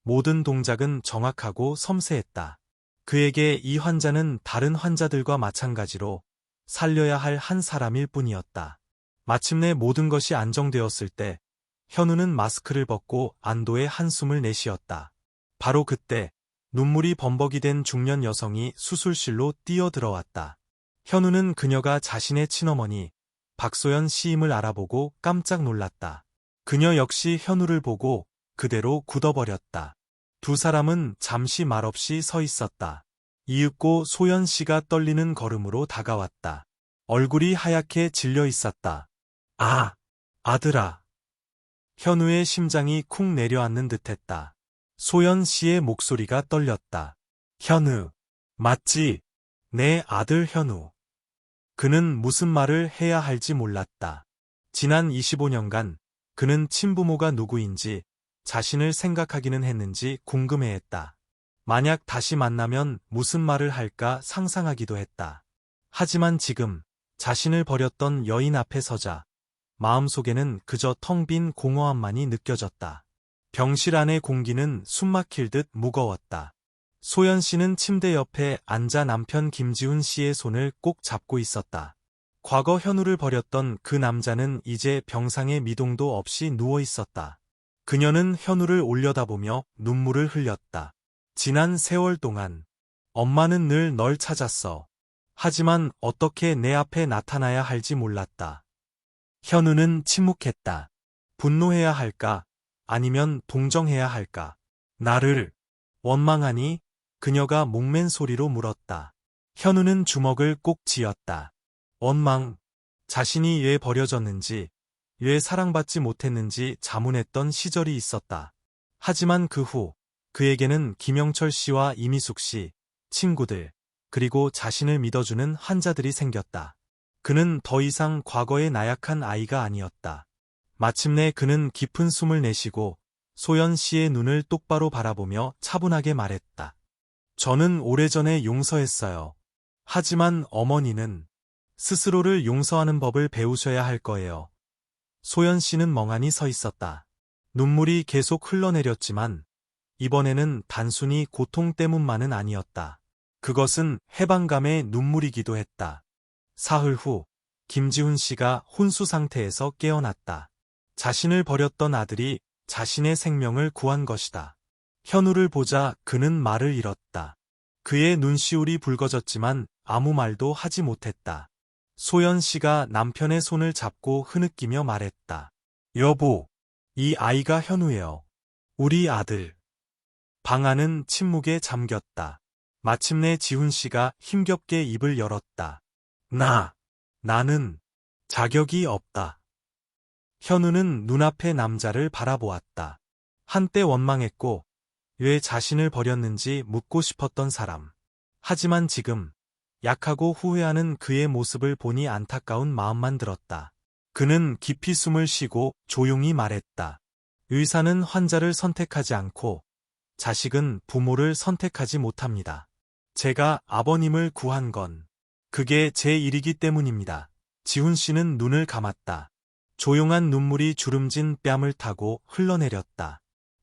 모든 동작은 정확하고 섬세했다. 그에게 이 환자는 다른 환자들과 마찬가지로 살려야 할 한 사람일 뿐이었다. 마침내 모든 것이 안정되었을 때 현우는 마스크를 벗고 안도의 한숨을 내쉬었다. 바로 그때 눈물이 범벅이 된 중년 여성이 수술실로 뛰어들어왔다. 현우는 그녀가 자신의 친어머니 박소연 씨임을 알아보고 깜짝 놀랐다. 그녀 역시 현우를 보고 그대로 굳어버렸다. 두 사람은 잠시 말없이 서 있었다. 이윽고 소연 씨가 떨리는 걸음으로 다가왔다. 얼굴이 하얗게 질려 있었다. 아, 아들아. 현우의 심장이 쿵 내려앉는 듯했다. 소연 씨의 목소리가 떨렸다. 현우, 맞지? 내 아들 현우. 그는 무슨 말을 해야 할지 몰랐다. 지난 25년간 그는 친부모가 누구인지 자신을 생각하기는 했는지 궁금해했다. 만약 다시 만나면 무슨 말을 할까 상상하기도 했다. 하지만 지금 자신을 버렸던 여인 앞에 서자 마음속에는 그저 텅 빈 공허함만이 느껴졌다. 병실 안의 공기는 숨막힐 듯 무거웠다. 소연 씨는 침대 옆에 앉아 남편 김지훈 씨의 손을 꼭 잡고 있었다. 과거 현우를 버렸던 그 남자는 이제 병상에 미동도 없이 누워 있었다. 그녀는 현우를 올려다보며 눈물을 흘렸다. 지난 세월 동안 엄마는 늘 널 찾았어. 하지만 어떻게 내 앞에 나타나야 할지 몰랐다. 현우는 침묵했다. 분노해야 할까? 아니면 동정해야 할까? 나를 원망하니? 그녀가 목맨 소리로 물었다. 현우는 주먹을 꼭 쥐었다. 원망. 자신이 왜 버려졌는지, 왜 사랑받지 못했는지 자문했던 시절이 있었다. 하지만 그 후 그에게는 김영철 씨와 이미숙 씨, 친구들, 그리고 자신을 믿어주는 환자들이 생겼다. 그는 더 이상 과거의 나약한 아이가 아니었다. 마침내 그는 깊은 숨을 내쉬고 소연 씨의 눈을 똑바로 바라보며 차분하게 말했다. 저는 오래전에 용서했어요. 하지만 어머니는 스스로를 용서하는 법을 배우셔야 할 거예요. 소연 씨는 멍하니 서 있었다. 눈물이 계속 흘러내렸지만 이번에는 단순히 고통 때문만은 아니었다. 그것은 해방감의 눈물이기도 했다. 사흘 후 김지훈 씨가 혼수 상태에서 깨어났다. 자신을 버렸던 아들이 자신의 생명을 구한 것이다. 현우를 보자 그는 말을 잃었다. 그의 눈시울이 붉어졌지만 아무 말도 하지 못했다. 소연 씨가 남편의 손을 잡고 흐느끼며 말했다. 여보, 이 아이가 현우예요. 우리 아들. 방 안은 침묵에 잠겼다. 마침내 지훈 씨가 힘겹게 입을 열었다. 나는 자격이 없다. 현우는 눈앞의 남자를 바라보았다. 한때 원망했고 왜 자신을 버렸는지 묻고 싶었던 사람. 하지만 지금 약하고 후회하는 그의 모습을 보니 안타까운 마음만 들었다. 그는 깊이 숨을 쉬고 조용히 말했다. 의사는 환자를 선택하지 않고 자식은 부모를 선택하지 못합니다. 제가 아버님을 구한 건 그게 제 일이기 때문입니다. 지훈 씨는 눈을 감았다. 조용한 눈물이 주름진 뺨을 타고 흘러내렸다.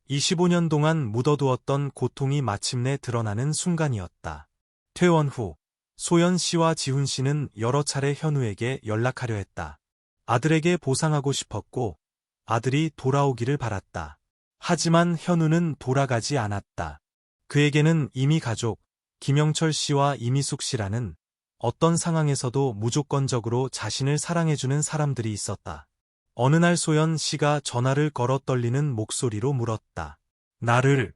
25년 동안 묻어두었던 고통이 마침내 드러나는 순간이었다. 퇴원 후 소연 씨와 지훈 씨는 여러 차례 현우에게 연락하려 했다. 아들에게 보상하고 싶었고 아들이 돌아오기를 바랐다. 하지만 현우는 돌아가지 않았다. 그에게는 이미 가족, 김영철 씨와 이미숙 씨라는 어떤 상황에서도 무조건적으로 자신을 사랑해주는 사람들이 있었다. 어느 날 소연 씨가 전화를 걸어 떨리는 목소리로 물었다. 나를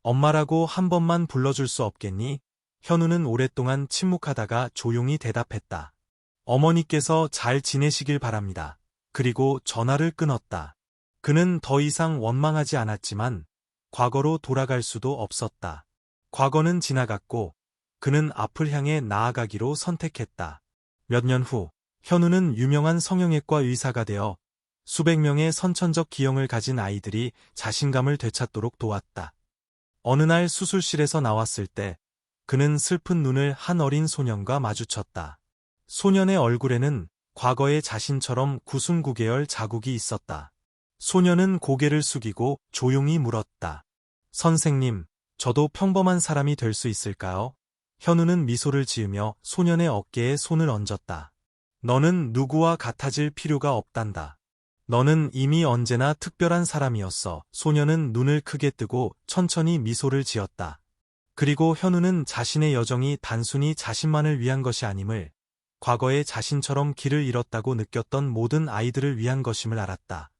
엄마라고 한 번만 불러줄 수 없겠니? 현우는 오랫동안 침묵하다가 조용히 대답했다. 어머니께서 잘 지내시길 바랍니다. 그리고 전화를 끊었다. 그는 더 이상 원망하지 않았지만 과거로 돌아갈 수도 없었다. 과거는 지나갔고 그는 앞을 향해 나아가기로 선택했다. 몇 년 후 현우는 유명한 성형외과 의사가 되어 수백 명의 선천적 기형을 가진 아이들이 자신감을 되찾도록 도왔다. 어느 날 수술실에서 나왔을 때 그는 슬픈 눈을 한 어린 소년과 마주쳤다. 소년의 얼굴에는 과거의 자신처럼 구순구계열 자국이 있었다. 소년은 고개를 숙이고 조용히 물었다. 선생님, 저도 평범한 사람이 될 수 있을까요? 현우는 미소를 지으며 소년의 어깨에 손을 얹었다. 너는 누구와 같아질 필요가 없단다. 너는 이미 언제나 특별한 사람이었어. 소년은 눈을 크게 뜨고 천천히 미소를 지었다. 그리고 현우는 자신의 여정이 단순히 자신만을 위한 것이 아님을, 과거에 자신처럼 길을 잃었다고 느꼈던 모든 아이들을 위한 것임을 알았다.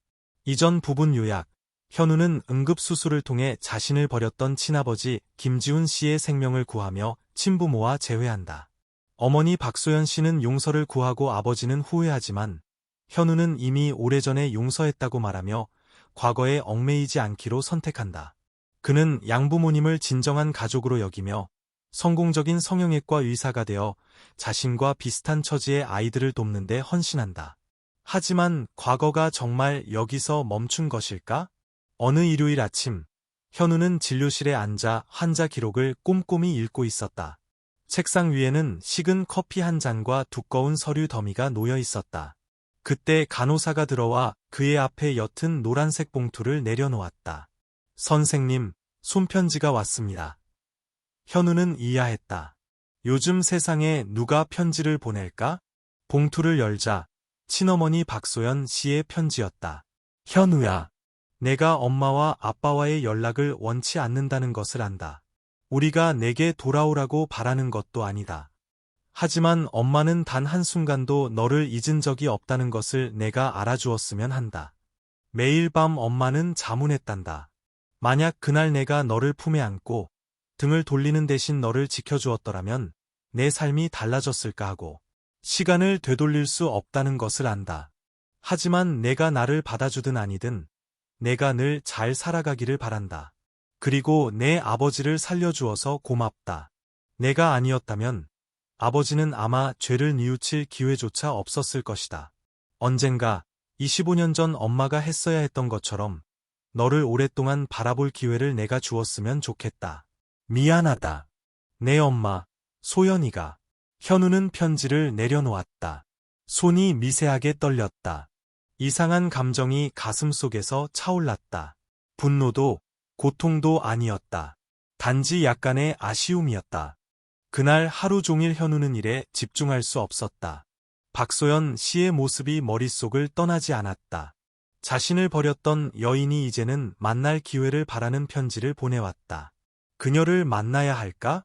이전 부분 요약. 현우는 응급수술을 통해 자신을 버렸던 친아버지 김지훈 씨의 생명을 구하며 친부모와 재회한다. 어머니 박소연 씨는 용서를 구하고 아버지는 후회하지만 현우는 이미 오래전에 용서했다고 말하며 과거에 얽매이지 않기로 선택한다. 그는 양부모님을 진정한 가족으로 여기며 성공적인 성형외과 의사가 되어 자신과 비슷한 처지의 아이들을 돕는 데 헌신한다. 하지만 과거가 정말 여기서 멈춘 것일까? 어느 일요일 아침, 현우는 진료실에 앉아 환자 기록을 꼼꼼히 읽고 있었다. 책상 위에는 식은 커피 한 잔과 두꺼운 서류 더미가 놓여 있었다. 그때 간호사가 들어와 그의 앞에 옅은 노란색 봉투를 내려놓았다. 선생님, 손편지가 왔습니다. 현우는 이해했다. 요즘 세상에 누가 편지를 보낼까? 봉투를 열자 친어머니 박소연 씨의 편지였다. 현우야, 내가 엄마와 아빠와의 연락을 원치 않는다는 것을 안다. 우리가 내게 돌아오라고 바라는 것도 아니다. 하지만 엄마는 단 한순간도 너를 잊은 적이 없다는 것을 내가 알아주었으면 한다. 매일 밤 엄마는 자문했단다. 만약 그날 내가 너를 품에 안고 등을 돌리는 대신 너를 지켜주었더라면 내 삶이 달라졌을까 하고, 시간을 되돌릴 수 없다는 것을 안다. 하지만 내가 나를 받아주든 아니든 내가 늘 잘 살아가기를 바란다. 그리고 내 아버지를 살려주어서 고맙다. 내가 아니었다면 아버지는 아마 죄를 뉘우칠 기회조차 없었을 것이다. 언젠가 25년 전 엄마가 했어야 했던 것처럼 너를 오랫동안 바라볼 기회를 내가 주었으면 좋겠다. 미안하다. 내 엄마, 소연이가. 현우는 편지를 내려놓았다. 손이 미세하게 떨렸다. 이상한 감정이 가슴속에서 차올랐다. 분노도, 고통도 아니었다. 단지 약간의 아쉬움이었다. 그날 하루 종일 현우는 일에 집중할 수 없었다. 박소연 씨의 모습이 머릿속을 떠나지 않았다. 자신을 버렸던 여인이 이제는 만날 기회를 바라는 편지를 보내왔다. 그녀를 만나야 할까?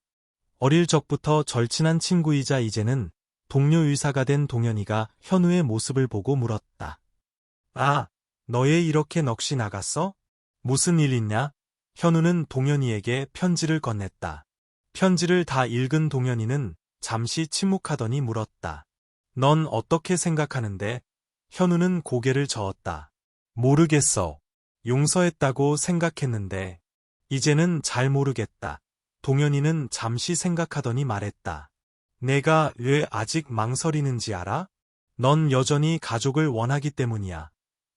어릴 적부터 절친한 친구이자 이제는 동료 의사가 된 동현이가 현우의 모습을 보고 물었다. 아, 너의 이렇게 넋이 나갔어? 무슨 일 있냐? 현우는 동현이에게 편지를 건넸다. 편지를 다 읽은 동현이는 잠시 침묵하더니 물었다. 넌 어떻게 생각하는데? 현우는 고개를 저었다. 모르겠어. 용서했다고 생각했는데 이제는 잘 모르겠다. 동현이는 잠시 생각하더니 말했다. 내가 왜 아직 망설이는지 알아? 넌 여전히 가족을 원하기 때문이야.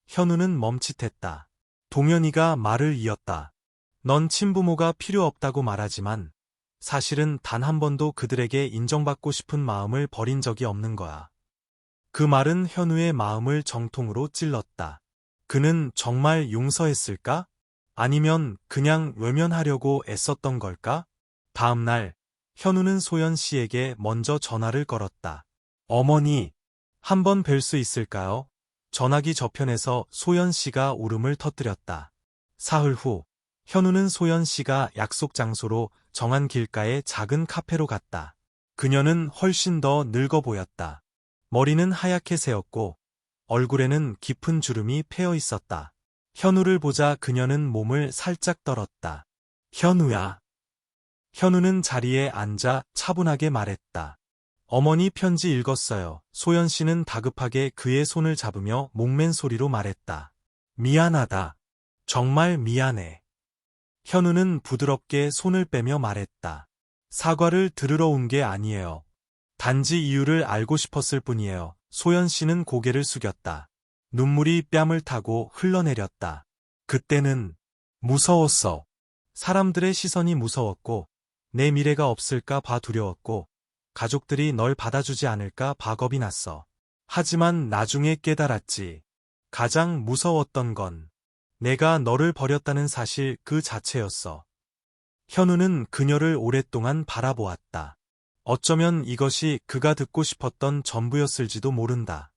현우는 멈칫했다. 동현이가 말을 이었다. 넌 친부모가 필요 없다고 말하지만 사실은 단 한 번도 그들에게 인정받고 싶은 마음을 버린 적이 없는 거야. 그 말은 현우의 마음을 정통으로 찔렀다. 그는 정말 용서했을까? 아니면 그냥 외면하려고 애썼던 걸까? 다음 날, 현우는 소연 씨에게 먼저 전화를 걸었다. 어머니, 한번 뵐 수 있을까요? 전화기 저편에서 소연 씨가 울음을 터뜨렸다. 사흘 후, 현우는 소연 씨가 약속 장소로 정한 길가의 작은 카페로 갔다. 그녀는 훨씬 더 늙어 보였다. 머리는 하얗게 새었고 얼굴에는 깊은 주름이 패어 있었다. 현우를 보자 그녀는 몸을 살짝 떨었다. 현우야. 현우는 자리에 앉아 차분하게 말했다. 어머니 편지 읽었어요. 소연 씨는 다급하게 그의 손을 잡으며 목맨 소리로 말했다. 미안하다. 정말 미안해. 현우는 부드럽게 손을 빼며 말했다. 사과를 들으러 온 게 아니에요. 단지 이유를 알고 싶었을 뿐이에요. 소연 씨는 고개를 숙였다. 눈물이 뺨을 타고 흘러내렸다. 그때는 무서웠어. 사람들의 시선이 무서웠고 내 미래가 없을까 봐 두려웠고 가족들이 널 받아주지 않을까 봐 겁이 났어. 하지만 나중에 깨달았지. 가장 무서웠던 건 내가 너를 버렸다는 사실 그 자체였어. 현우는 그녀를 오랫동안 바라보았다. 어쩌면 이것이 그가 듣고 싶었던 전부였을지도 모른다.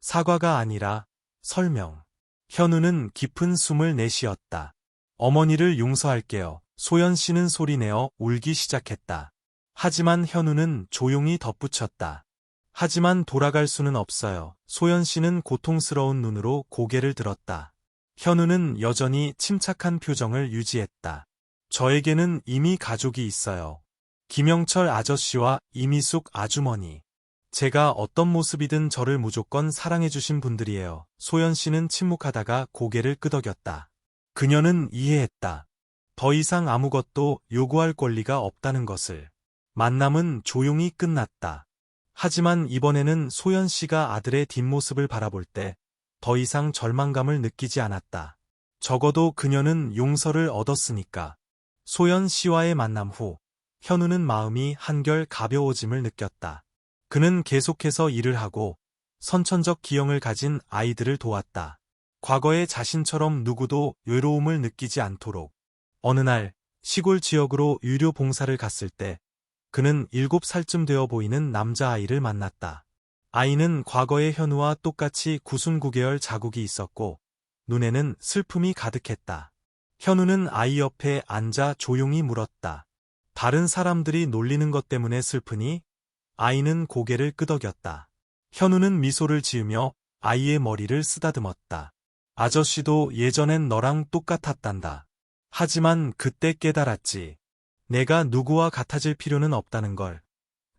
사과가 아니라 설명. 현우는 깊은 숨을 내쉬었다. 어머니를 용서할게요. 소연 씨는 소리내어 울기 시작했다. 하지만 현우는 조용히 덧붙였다. 하지만 돌아갈 수는 없어요. 소연 씨는 고통스러운 눈으로 고개를 들었다. 현우는 여전히 침착한 표정을 유지했다. 저에게는 이미 가족이 있어요. 김영철 아저씨와 이미숙 아주머니. 제가 어떤 모습이든 저를 무조건 사랑해주신 분들이에요. 소연 씨는 침묵하다가 고개를 끄덕였다. 그녀는 이해했다. 더 이상 아무것도 요구할 권리가 없다는 것을. 만남은 조용히 끝났다. 하지만 이번에는 소연 씨가 아들의 뒷모습을 바라볼 때 더 이상 절망감을 느끼지 않았다. 적어도 그녀는 용서를 얻었으니까. 소연 씨와의 만남 후 현우는 마음이 한결 가벼워짐을 느꼈다. 그는 계속해서 일을 하고 선천적 기형을 가진 아이들을 도왔다. 과거의 자신처럼 누구도 외로움을 느끼지 않도록. 어느 날 시골 지역으로 유료 봉사를 갔을 때 그는 7살쯤 되어 보이는 남자아이를 만났다. 아이는 과거의 현우와 똑같이 구순 9개월 자국이 있었고 눈에는 슬픔이 가득했다. 현우는 아이 옆에 앉아 조용히 물었다. 다른 사람들이 놀리는 것 때문에 슬프니? 아이는 고개를 끄덕였다. 현우는 미소를 지으며 아이의 머리를 쓰다듬었다. 아저씨도 예전엔 너랑 똑같았단다. 하지만 그때 깨달았지. 내가 누구와 같아질 필요는 없다는 걸.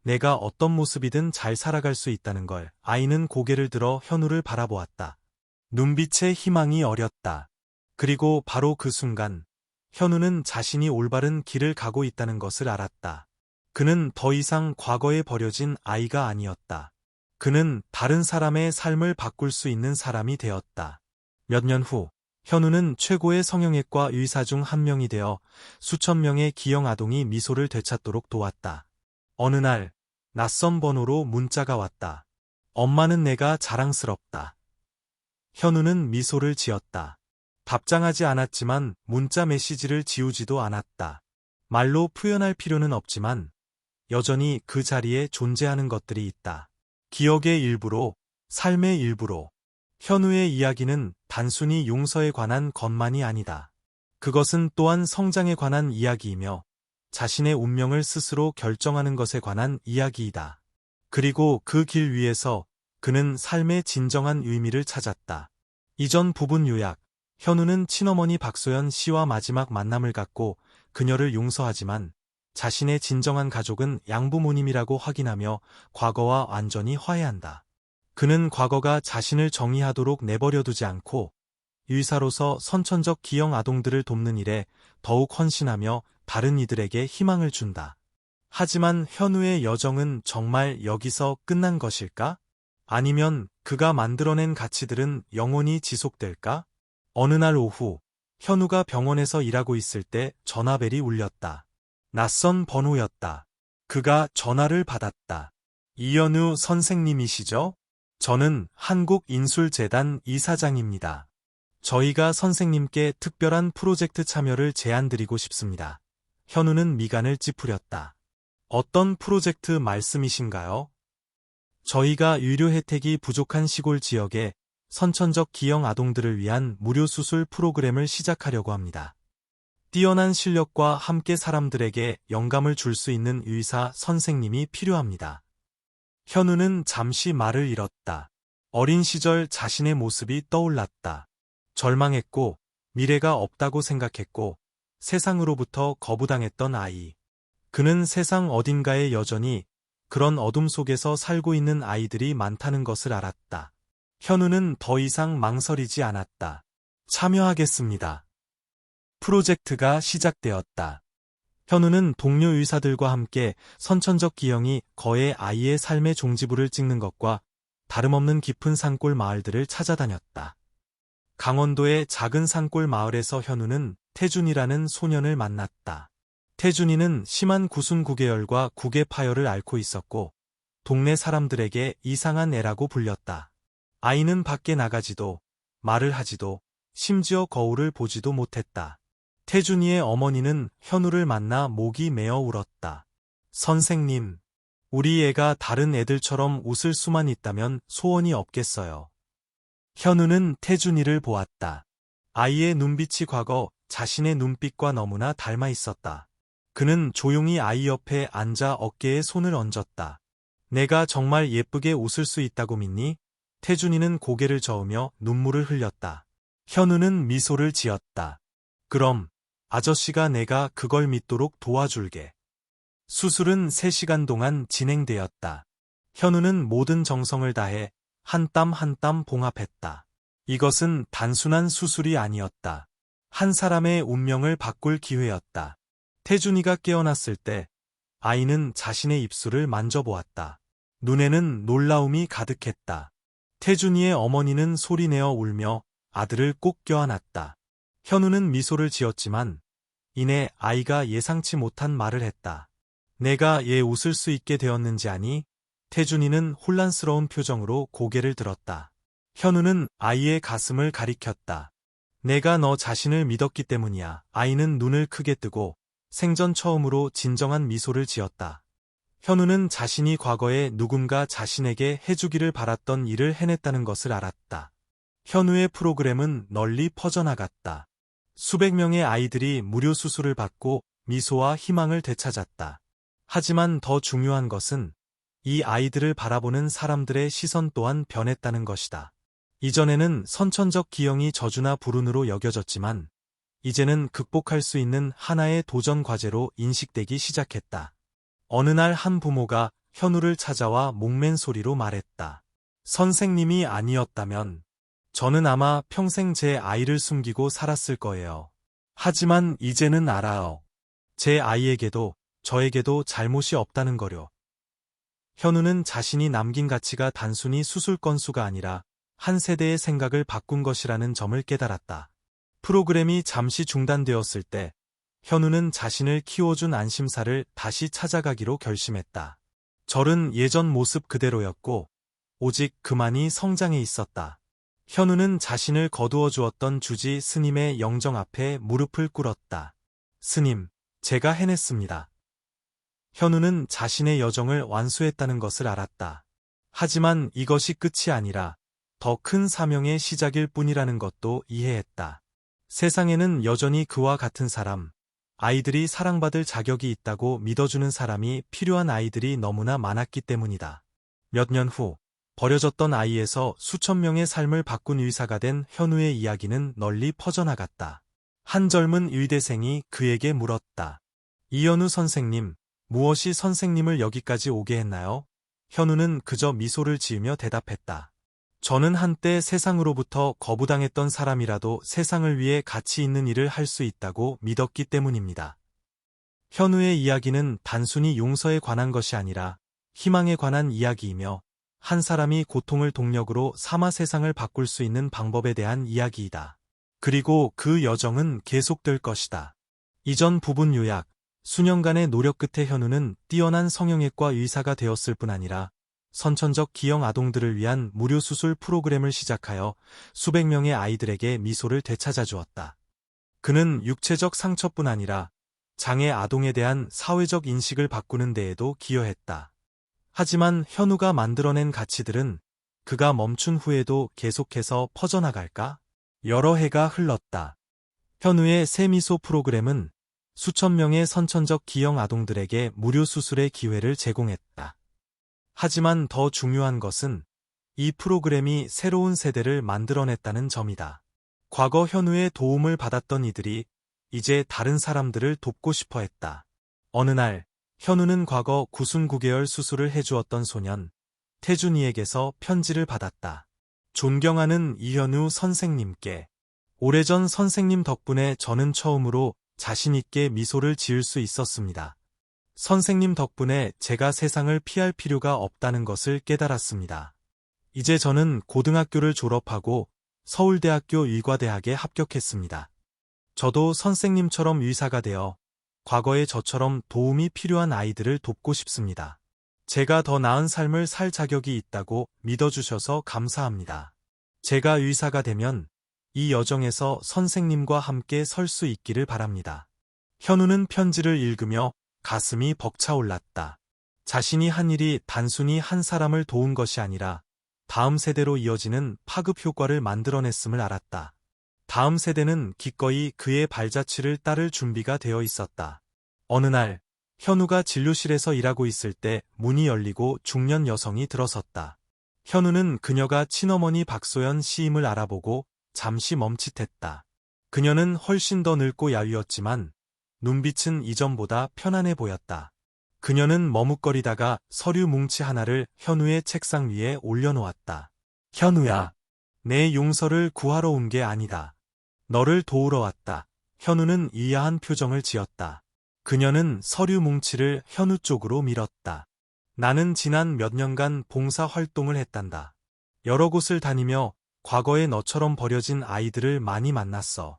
내가 어떤 모습이든 잘 살아갈 수 있다는 걸. 아이는 고개를 들어 현우를 바라보았다. 눈빛에 희망이 어렸다. 그리고 바로 그 순간 현우는 자신이 올바른 길을 가고 있다는 것을 알았다. 그는 더 이상 과거에 버려진 아이가 아니었다. 그는 다른 사람의 삶을 바꿀 수 있는 사람이 되었다. 몇 년 후 현우는 최고의 성형외과 의사 중 한 명이 되어 수천 명의 기형 아동이 미소를 되찾도록 도왔다. 어느 날 낯선 번호로 문자가 왔다. 엄마는 내가 자랑스럽다. 현우는 미소를 지었다. 답장하지 않았지만 문자 메시지를 지우지도 않았다. 말로 표현할 필요는 없지만 여전히 그 자리에 존재하는 것들이 있다. 기억의 일부로, 삶의 일부로. 현우의 이야기는 단순히 용서에 관한 것만이 아니다. 그것은 또한 성장에 관한 이야기이며 자신의 운명을 스스로 결정하는 것에 관한 이야기이다. 그리고 그 길 위에서 그는 삶의 진정한 의미를 찾았다. 이전 부분 요약. 현우는 친어머니 박소연 씨와 마지막 만남을 갖고 그녀를 용서하지만 자신의 진정한 가족은 양부모님이라고 확인하며 과거와 완전히 화해한다. 그는 과거가 자신을 정의하도록 내버려두지 않고 의사로서 선천적 기형 아동들을 돕는 일에 더욱 헌신하며 다른 이들에게 희망을 준다. 하지만 현우의 여정은 정말 여기서 끝난 것일까? 아니면 그가 만들어낸 가치들은 영원히 지속될까? 어느 날 오후, 현우가 병원에서 일하고 있을 때 전화벨이 울렸다. 낯선 번호였다. 그가 전화를 받았다. 이현우 선생님이시죠? 저는 한국인술재단 이사장입니다. 저희가 선생님께 특별한 프로젝트 참여를 제안드리고 싶습니다. 현우는 미간을 찌푸렸다. 어떤 프로젝트 말씀이신가요? 저희가 의료 혜택이 부족한 시골 지역에 선천적 기형 아동들을 위한 무료 수술 프로그램을 시작하려고 합니다. 뛰어난 실력과 함께 사람들에게 영감을 줄 수 있는 의사 선생님이 필요합니다. 현우는 잠시 말을 잃었다. 어린 시절 자신의 모습이 떠올랐다. 절망했고 미래가 없다고 생각했고 세상으로부터 거부당했던 아이. 그는 세상 어딘가에 여전히 그런 어둠 속에서 살고 있는 아이들이 많다는 것을 알았다. 현우는 더 이상 망설이지 않았다. 참여하겠습니다. 프로젝트가 시작되었다. 현우는 동료 의사들과 함께 선천적 기형이 거의 아이의 삶의 종지부를 찍는 것과 다름없는 깊은 산골 마을들을 찾아다녔다. 강원도의 작은 산골 마을에서 현우는 태준이라는 소년을 만났다. 태준이는 심한 구순구개열과 구개파열을 앓고 있었고 동네 사람들에게 이상한 애라고 불렸다. 아이는 밖에 나가지도 말을 하지도 심지어 거울을 보지도 못했다. 태준이의 어머니는 현우를 만나 목이 메어 울었다. 선생님, 우리 애가 다른 애들처럼 웃을 수만 있다면 소원이 없겠어요. 현우는 태준이를 보았다. 아이의 눈빛이 과거 자신의 눈빛과 너무나 닮아 있었다. 그는 조용히 아이 옆에 앉아 어깨에 손을 얹었다. 내가 정말 예쁘게 웃을 수 있다고 믿니? 태준이는 고개를 저으며 눈물을 흘렸다. 현우는 미소를 지었다. 그럼 아저씨가 내가 그걸 믿도록 도와줄게. 수술은 3시간 동안 진행되었다. 현우는 모든 정성을 다해 한 땀 한 땀 봉합했다. 이것은 단순한 수술이 아니었다. 한 사람의 운명을 바꿀 기회였다. 태준이가 깨어났을 때 아이는 자신의 입술을 만져보았다. 눈에는 놀라움이 가득했다. 태준이의 어머니는 소리내어 울며 아들을 꼭 껴안았다. 현우는 미소를 지었지만 이내 아이가 예상치 못한 말을 했다. 내가 얘 웃을 수 있게 되었는지 아니? 태준이는 혼란스러운 표정으로 고개를 들었다. 현우는 아이의 가슴을 가리켰다. 내가 너 자신을 믿었기 때문이야. 아이는 눈을 크게 뜨고 생전 처음으로 진정한 미소를 지었다. 현우는 자신이 과거에 누군가 자신에게 해주기를 바랐던 일을 해냈다는 것을 알았다. 현우의 프로그램은 널리 퍼져나갔다. 수백 명의 아이들이 무료 수술을 받고 미소와 희망을 되찾았다. 하지만 더 중요한 것은 이 아이들을 바라보는 사람들의 시선 또한 변했다는 것이다. 이전에는 선천적 기형이 저주나 불운으로 여겨졌지만 이제는 극복할 수 있는 하나의 도전 과제로 인식되기 시작했다. 어느 날 한 부모가 현우를 찾아와 목맨 소리로 말했다. 선생님이 아니었다면 저는 아마 평생 제 아이를 숨기고 살았을 거예요. 하지만 이제는 알아요. 제 아이에게도 저에게도 잘못이 없다는 거요. 현우는 자신이 남긴 가치가 단순히 수술 건수가 아니라 한 세대의 생각을 바꾼 것이라는 점을 깨달았다. 프로그램이 잠시 중단되었을 때 현우는 자신을 키워준 안심사를 다시 찾아가기로 결심했다. 절은 예전 모습 그대로였고 오직 그만이 성장해 있었다. 현우는 자신을 거두어 주었던 주지 스님의 영정 앞에 무릎을 꿇었다. 스님, 제가 해냈습니다. 현우는 자신의 여정을 완수했다는 것을 알았다. 하지만 이것이 끝이 아니라 더 큰 사명의 시작일 뿐이라는 것도 이해했다. 세상에는 여전히 그와 같은 사람, 아이들이 사랑받을 자격이 있다고 믿어주는 사람이 필요한 아이들이 너무나 많았기 때문이다. 몇 년 후, 버려졌던 아이에서 수천 명의 삶을 바꾼 의사가 된 현우의 이야기는 널리 퍼져나갔다. 한 젊은 의대생이 그에게 물었다. 이현우 선생님, 무엇이 선생님을 여기까지 오게 했나요? 현우는 그저 미소를 지으며 대답했다. 저는 한때 세상으로부터 거부당했던 사람이라도 세상을 위해 가치 있는 일을 할 수 있다고 믿었기 때문입니다. 현우의 이야기는 단순히 용서에 관한 것이 아니라 희망에 관한 이야기이며 한 사람이 고통을 동력으로 삼아 세상을 바꿀 수 있는 방법에 대한 이야기이다. 그리고 그 여정은 계속될 것이다. 이전 부분 요약, 수년간의 노력 끝에 현우는 뛰어난 성형외과 의사가 되었을 뿐 아니라 선천적 기형 아동들을 위한 무료 수술 프로그램을 시작하여 수백 명의 아이들에게 미소를 되찾아주었다. 그는 육체적 상처뿐 아니라 장애 아동에 대한 사회적 인식을 바꾸는 데에도 기여했다. 하지만 현우가 만들어낸 가치들은 그가 멈춘 후에도 계속해서 퍼져나갈까? 여러 해가 흘렀다. 현우의 새미소 프로그램은 수천 명의 선천적 기형 아동들에게 무료 수술의 기회를 제공했다. 하지만 더 중요한 것은 이 프로그램이 새로운 세대를 만들어냈다는 점이다. 과거 현우의 도움을 받았던 이들이 이제 다른 사람들을 돕고 싶어 했다. 어느 날, 현우는 과거 구순 9개월 수술을 해주었던 소년, 태준이에게서 편지를 받았다. 존경하는 이현우 선생님께, 오래전 선생님 덕분에 저는 처음으로 자신있게 미소를 지을 수 있었습니다. 선생님 덕분에 제가 세상을 피할 필요가 없다는 것을 깨달았습니다. 이제 저는 고등학교를 졸업하고 서울대학교 의과대학에 합격했습니다. 저도 선생님처럼 의사가 되어 과거의 저처럼 도움이 필요한 아이들을 돕고 싶습니다. 제가 더 나은 삶을 살 자격이 있다고 믿어주셔서 감사합니다. 제가 의사가 되면 이 여정에서 선생님과 함께 설 수 있기를 바랍니다. 현우는 편지를 읽으며 가슴이 벅차올랐다. 자신이 한 일이 단순히 한 사람을 도운 것이 아니라 다음 세대로 이어지는 파급 효과를 만들어냈음을 알았다. 다음 세대는 기꺼이 그의 발자취를 따를 준비가 되어 있었다. 어느 날, 현우가 진료실에서 일하고 있을 때 문이 열리고 중년 여성이 들어섰다. 현우는 그녀가 친어머니 박소연 씨임을 알아보고 잠시 멈칫했다. 그녀는 훨씬 더 늙고 야위었지만 눈빛은 이전보다 편안해 보였다. 그녀는 머뭇거리다가 서류 뭉치 하나를 현우의 책상 위에 올려놓았다. 현우야, 내 용서를 구하러 온 게 아니다. 너를 도우러 왔다. 현우는 의아한 표정을 지었다. 그녀는 서류 뭉치를 현우 쪽으로 밀었다. 나는 지난 몇 년간 봉사 활동을 했단다. 여러 곳을 다니며 과거에 너처럼 버려진 아이들을 많이 만났어.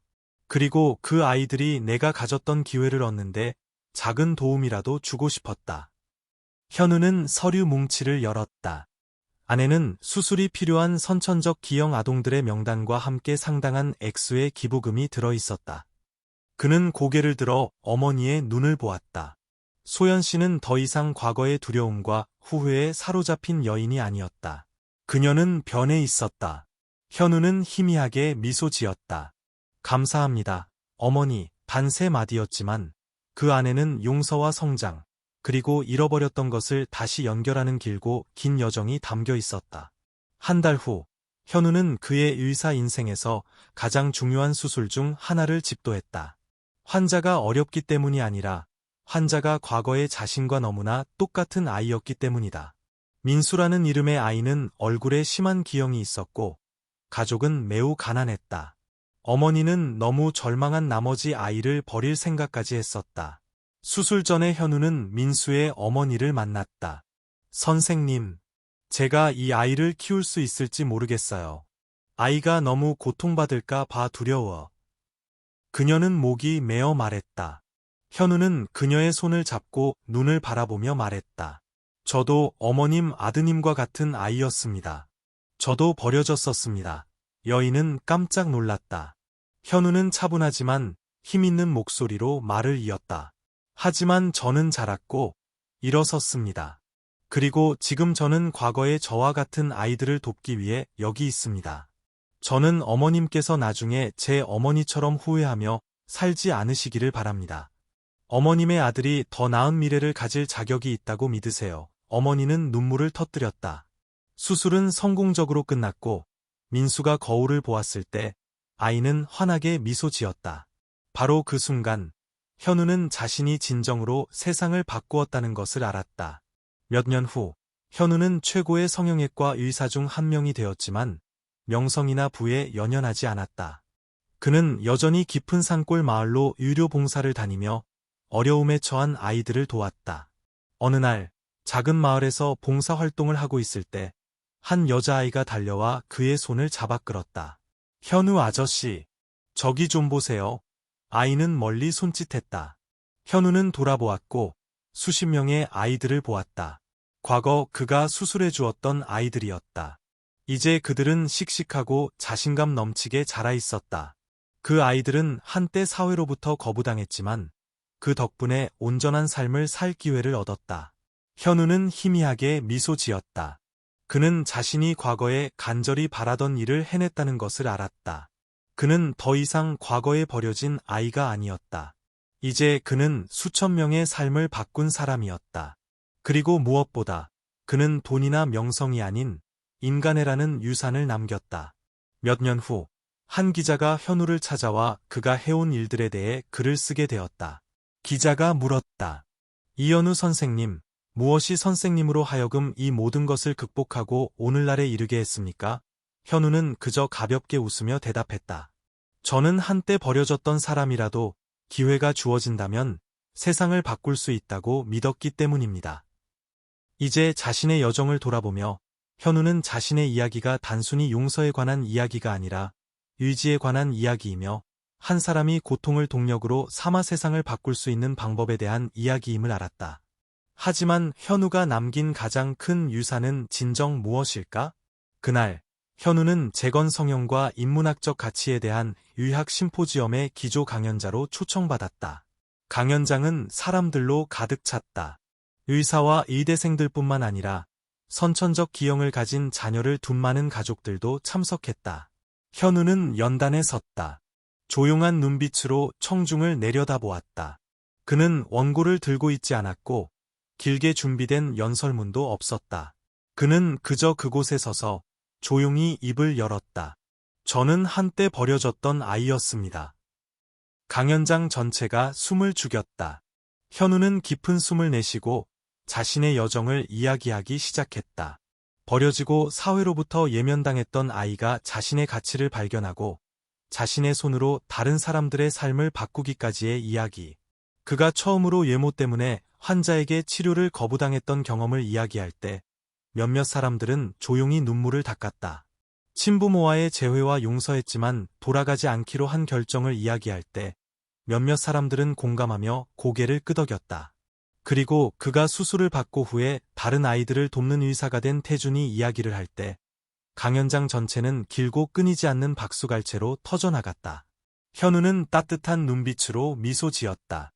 그리고 그 아이들이 내가 가졌던 기회를 얻는데 작은 도움이라도 주고 싶었다. 현우는 서류 뭉치를 열었다. 안에는 수술이 필요한 선천적 기형 아동들의 명단과 함께 상당한 액수의 기부금이 들어있었다. 그는 고개를 들어 어머니의 눈을 보았다. 소연 씨는 더 이상 과거의 두려움과 후회에 사로잡힌 여인이 아니었다. 그녀는 변해 있었다. 현우는 희미하게 미소 지었다. 감사합니다, 어머니. 단 3마디였지만 그 안에는 용서와 성장, 그리고 잃어버렸던 것을 다시 연결하는 길고 긴 여정이 담겨 있었다. 한 달 후, 현우는 그의 의사 인생에서 가장 중요한 수술 중 하나를 집도했다. 환자가 어렵기 때문이 아니라 환자가 과거의 자신과 너무나 똑같은 아이였기 때문이다. 민수라는 이름의 아이는 얼굴에 심한 기형이 있었고 가족은 매우 가난했다. 어머니는 너무 절망한 나머지 아이를 버릴 생각까지 했었다. 수술 전에 현우는 민수의 어머니를 만났다. 선생님, 제가 이 아이를 키울 수 있을지 모르겠어요. 아이가 너무 고통받을까 봐 두려워. 그녀는 목이 메어 말했다. 현우는 그녀의 손을 잡고 눈을 바라보며 말했다. 저도 어머님 아드님과 같은 아이였습니다. 저도 버려졌었습니다. 여인은 깜짝 놀랐다. 현우는 차분하지만 힘있는 목소리로 말을 이었다. 하지만 저는 자랐고 일어섰습니다. 그리고 지금 저는 과거의 저와 같은 아이들을 돕기 위해 여기 있습니다. 저는 어머님께서 나중에 제 어머니처럼 후회하며 살지 않으시기를 바랍니다. 어머님의 아들이 더 나은 미래를 가질 자격이 있다고 믿으세요. 어머니는 눈물을 터뜨렸다. 수술은 성공적으로 끝났고 민수가 거울을 보았을 때 아이는 환하게 미소 지었다. 바로 그 순간 현우는 자신이 진정으로 세상을 바꾸었다는 것을 알았다. 몇 년 후 현우는 최고의 성형외과 의사 중 한 명이 되었지만 명성이나 부에 연연하지 않았다. 그는 여전히 깊은 산골 마을로 유료 봉사를 다니며 어려움에 처한 아이들을 도왔다. 어느 날 작은 마을에서 봉사 활동을 하고 있을 때 한 여자아이가 달려와 그의 손을 잡아 끌었다. 현우 아저씨, 저기 좀 보세요. 아이는 멀리 손짓했다. 현우는 돌아보았고 수십 명의 아이들을 보았다. 과거 그가 수술해 주었던 아이들이었다. 이제 그들은 씩씩하고 자신감 넘치게 자라 있었다. 그 아이들은 한때 사회로부터 거부당했지만 그 덕분에 온전한 삶을 살 기회를 얻었다. 현우는 희미하게 미소 지었다. 그는 자신이 과거에 간절히 바라던 일을 해냈다는 것을 알았다. 그는 더 이상 과거에 버려진 아이가 아니었다. 이제 그는 수천 명의 삶을 바꾼 사람이었다. 그리고 무엇보다 그는 돈이나 명성이 아닌 인간애라는 유산을 남겼다. 몇 년 후 한 기자가 현우를 찾아와 그가 해온 일들에 대해 글을 쓰게 되었다. 기자가 물었다. 이현우 선생님, 무엇이 선생님으로 하여금 이 모든 것을 극복하고 오늘날에 이르게 했습니까? 현우는 그저 가볍게 웃으며 대답했다. 저는 한때 버려졌던 사람이라도 기회가 주어진다면 세상을 바꿀 수 있다고 믿었기 때문입니다. 이제 자신의 여정을 돌아보며 현우는 자신의 이야기가 단순히 용서에 관한 이야기가 아니라 의지에 관한 이야기이며 한 사람이 고통을 동력으로 삼아 세상을 바꿀 수 있는 방법에 대한 이야기임을 알았다. 하지만 현우가 남긴 가장 큰 유산은 진정 무엇일까? 그날 현우는 재건 성형과 인문학적 가치에 대한 의학 심포지엄의 기조 강연자로 초청받았다. 강연장은 사람들로 가득 찼다. 의사와 의대생들뿐만 아니라 선천적 기형을 가진 자녀를 둔 많은 가족들도 참석했다. 현우는 연단에 섰다. 조용한 눈빛으로 청중을 내려다보았다. 그는 원고를 들고 있지 않았고 길게 준비된 연설문도 없었다. 그는 그저 그곳에 서서 조용히 입을 열었다. 저는 한때 버려졌던 아이였습니다. 강연장 전체가 숨을 죽였다. 현우는 깊은 숨을 내쉬고 자신의 여정을 이야기하기 시작했다. 버려지고 사회로부터 예면당했던 아이가 자신의 가치를 발견하고 자신의 손으로 다른 사람들의 삶을 바꾸기까지의 이야기. 그가 처음으로 외모 때문에 환자에게 치료를 거부당했던 경험을 이야기할 때 몇몇 사람들은 조용히 눈물을 닦았다. 친부모와의 재회와 용서했지만 돌아가지 않기로 한 결정을 이야기할 때 몇몇 사람들은 공감하며 고개를 끄덕였다. 그리고 그가 수술을 받고 후에 다른 아이들을 돕는 의사가 된 태준이 이야기를 할 때 강연장 전체는 길고 끊이지 않는 박수갈채로 터져나갔다. 현우는 따뜻한 눈빛으로 미소 지었다.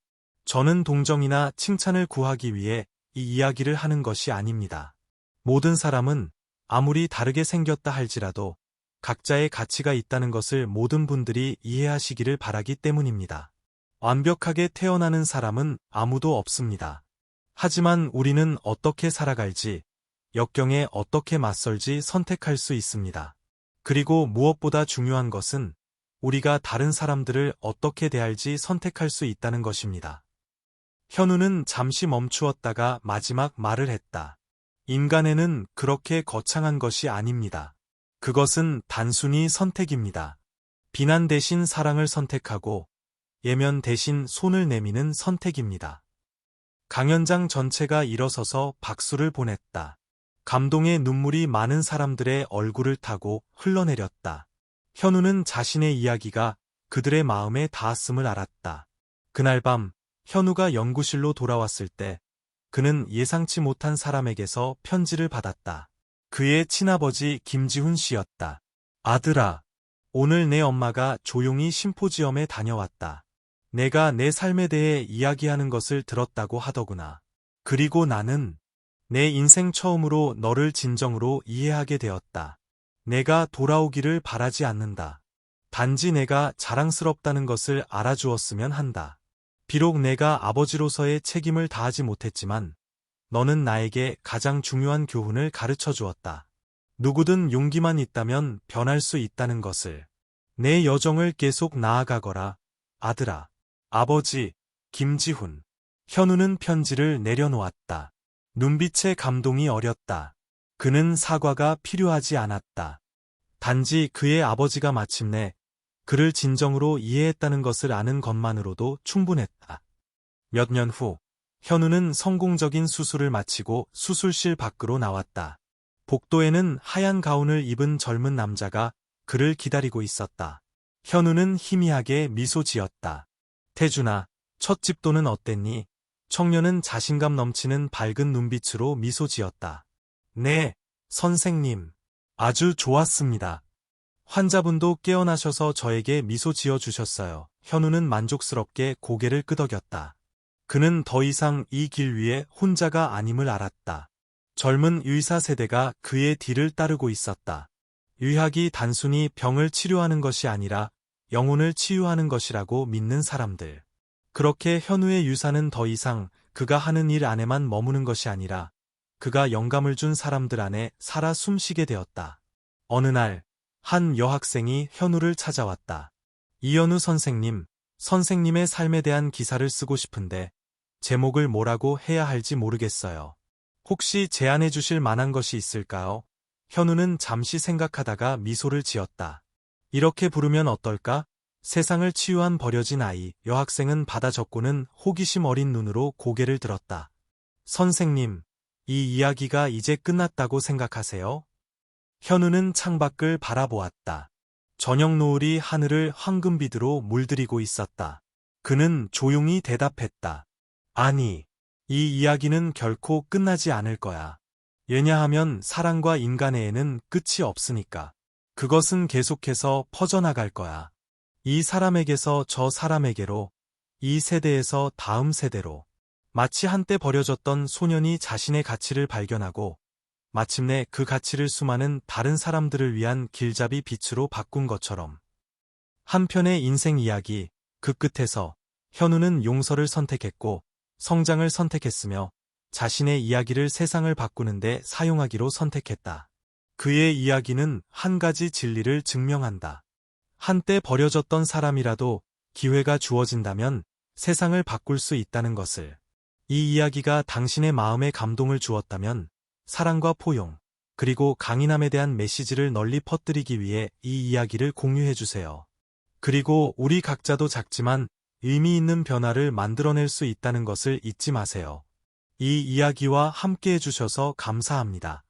저는 동정이나 칭찬을 구하기 위해 이 이야기를 하는 것이 아닙니다. 모든 사람은 아무리 다르게 생겼다 할지라도 각자의 가치가 있다는 것을 모든 분들이 이해하시기를 바라기 때문입니다. 완벽하게 태어나는 사람은 아무도 없습니다. 하지만 우리는 어떻게 살아갈지, 역경에 어떻게 맞설지 선택할 수 있습니다. 그리고 무엇보다 중요한 것은 우리가 다른 사람들을 어떻게 대할지 선택할 수 있다는 것입니다. 현우는 잠시 멈추었다가 마지막 말을 했다. 인간에는 그렇게 거창한 것이 아닙니다. 그것은 단순히 선택입니다. 비난 대신 사랑을 선택하고 예면 대신 손을 내미는 선택입니다. 강연장 전체가 일어서서 박수를 보냈다. 감동의 눈물이 많은 사람들의 얼굴을 타고 흘러내렸다. 현우는 자신의 이야기가 그들의 마음에 닿았음을 알았다. 그날 밤 현우가 연구실로 돌아왔을 때 그는 예상치 못한 사람에게서 편지를 받았다. 그의 친아버지 김지훈 씨였다. 아들아, 오늘 내 엄마가 조용히 심포지엄에 다녀왔다. 내가 내 삶에 대해 이야기하는 것을 들었다고 하더구나. 그리고 나는 내 인생 처음으로 너를 진정으로 이해하게 되었다. 내가 돌아오기를 바라지 않는다. 단지 내가 자랑스럽다는 것을 알아주었으면 한다. 비록 내가 아버지로서의 책임을 다하지 못했지만 너는 나에게 가장 중요한 교훈을 가르쳐 주었다. 누구든 용기만 있다면 변할 수 있다는 것을. 내 여정을 계속 나아가거라, 아들아. 아버지, 김지훈. 현우는 편지를 내려놓았다. 눈빛에 감동이 어렸다. 그는 사과가 필요하지 않았다. 단지 그의 아버지가 마침내 그를 진정으로 이해했다는 것을 아는 것만으로도 충분했다. 몇 년 후, 현우는 성공적인 수술을 마치고 수술실 밖으로 나왔다. 복도에는 하얀 가운을 입은 젊은 남자가 그를 기다리고 있었다. 현우는 희미하게 미소 지었다. 태준아, 첫 집도는 어땠니? 청년은 자신감 넘치는 밝은 눈빛으로 미소 지었다. 네, 선생님. 아주 좋았습니다. 환자분도 깨어나셔서 저에게 미소 지어 주셨어요. 현우는 만족스럽게 고개를 끄덕였다. 그는 더 이상 이 길 위에 혼자가 아님을 알았다. 젊은 의사 세대가 그의 뒤를 따르고 있었다. 의학이 단순히 병을 치료하는 것이 아니라 영혼을 치유하는 것이라고 믿는 사람들. 그렇게 현우의 유산은 더 이상 그가 하는 일 안에만 머무는 것이 아니라 그가 영감을 준 사람들 안에 살아 숨쉬게 되었다. 어느 날, 한 여학생이 현우를 찾아왔다. 이현우 선생님, 선생님의 삶에 대한 기사를 쓰고 싶은데 제목을 뭐라고 해야 할지 모르겠어요. 혹시 제안해 주실 만한 것이 있을까요? 현우는 잠시 생각하다가 미소를 지었다. 이렇게 부르면 어떨까? 세상을 치유한 버려진 아이. 여학생은 받아 적고는 호기심 어린 눈으로 고개를 들었다. 선생님, 이 이야기가 이제 끝났다고 생각하세요? 현우는 창밖을 바라보았다. 저녁 노을이 하늘을 황금빛으로 물들이고 있었다. 그는 조용히 대답했다. 아니, 이 이야기는 결코 끝나지 않을 거야. 왜냐하면 사랑과 인간애에는 끝이 없으니까. 그것은 계속해서 퍼져나갈 거야. 이 사람에게서 저 사람에게로, 이 세대에서 다음 세대로. 마치 한때 버려졌던 소년이 자신의 가치를 발견하고 마침내 그 가치를 수많은 다른 사람들을 위한 길잡이 빛으로 바꾼 것처럼. 한편의 인생 이야기, 그 끝에서 현우는 용서를 선택했고 성장을 선택했으며 자신의 이야기를 세상을 바꾸는데 사용하기로 선택했다. 그의 이야기는 한 가지 진리를 증명한다. 한때 버려졌던 사람이라도 기회가 주어진다면 세상을 바꿀 수 있다는 것을. 이 이야기가 당신의 마음에 감동을 주었다면 사랑과 포용, 그리고 강인함에 대한 메시지를 널리 퍼뜨리기 위해 이 이야기를 공유해주세요. 그리고 우리 각자도 작지만 의미 있는 변화를 만들어낼 수 있다는 것을 잊지 마세요. 이 이야기와 함께 해주셔서 감사합니다.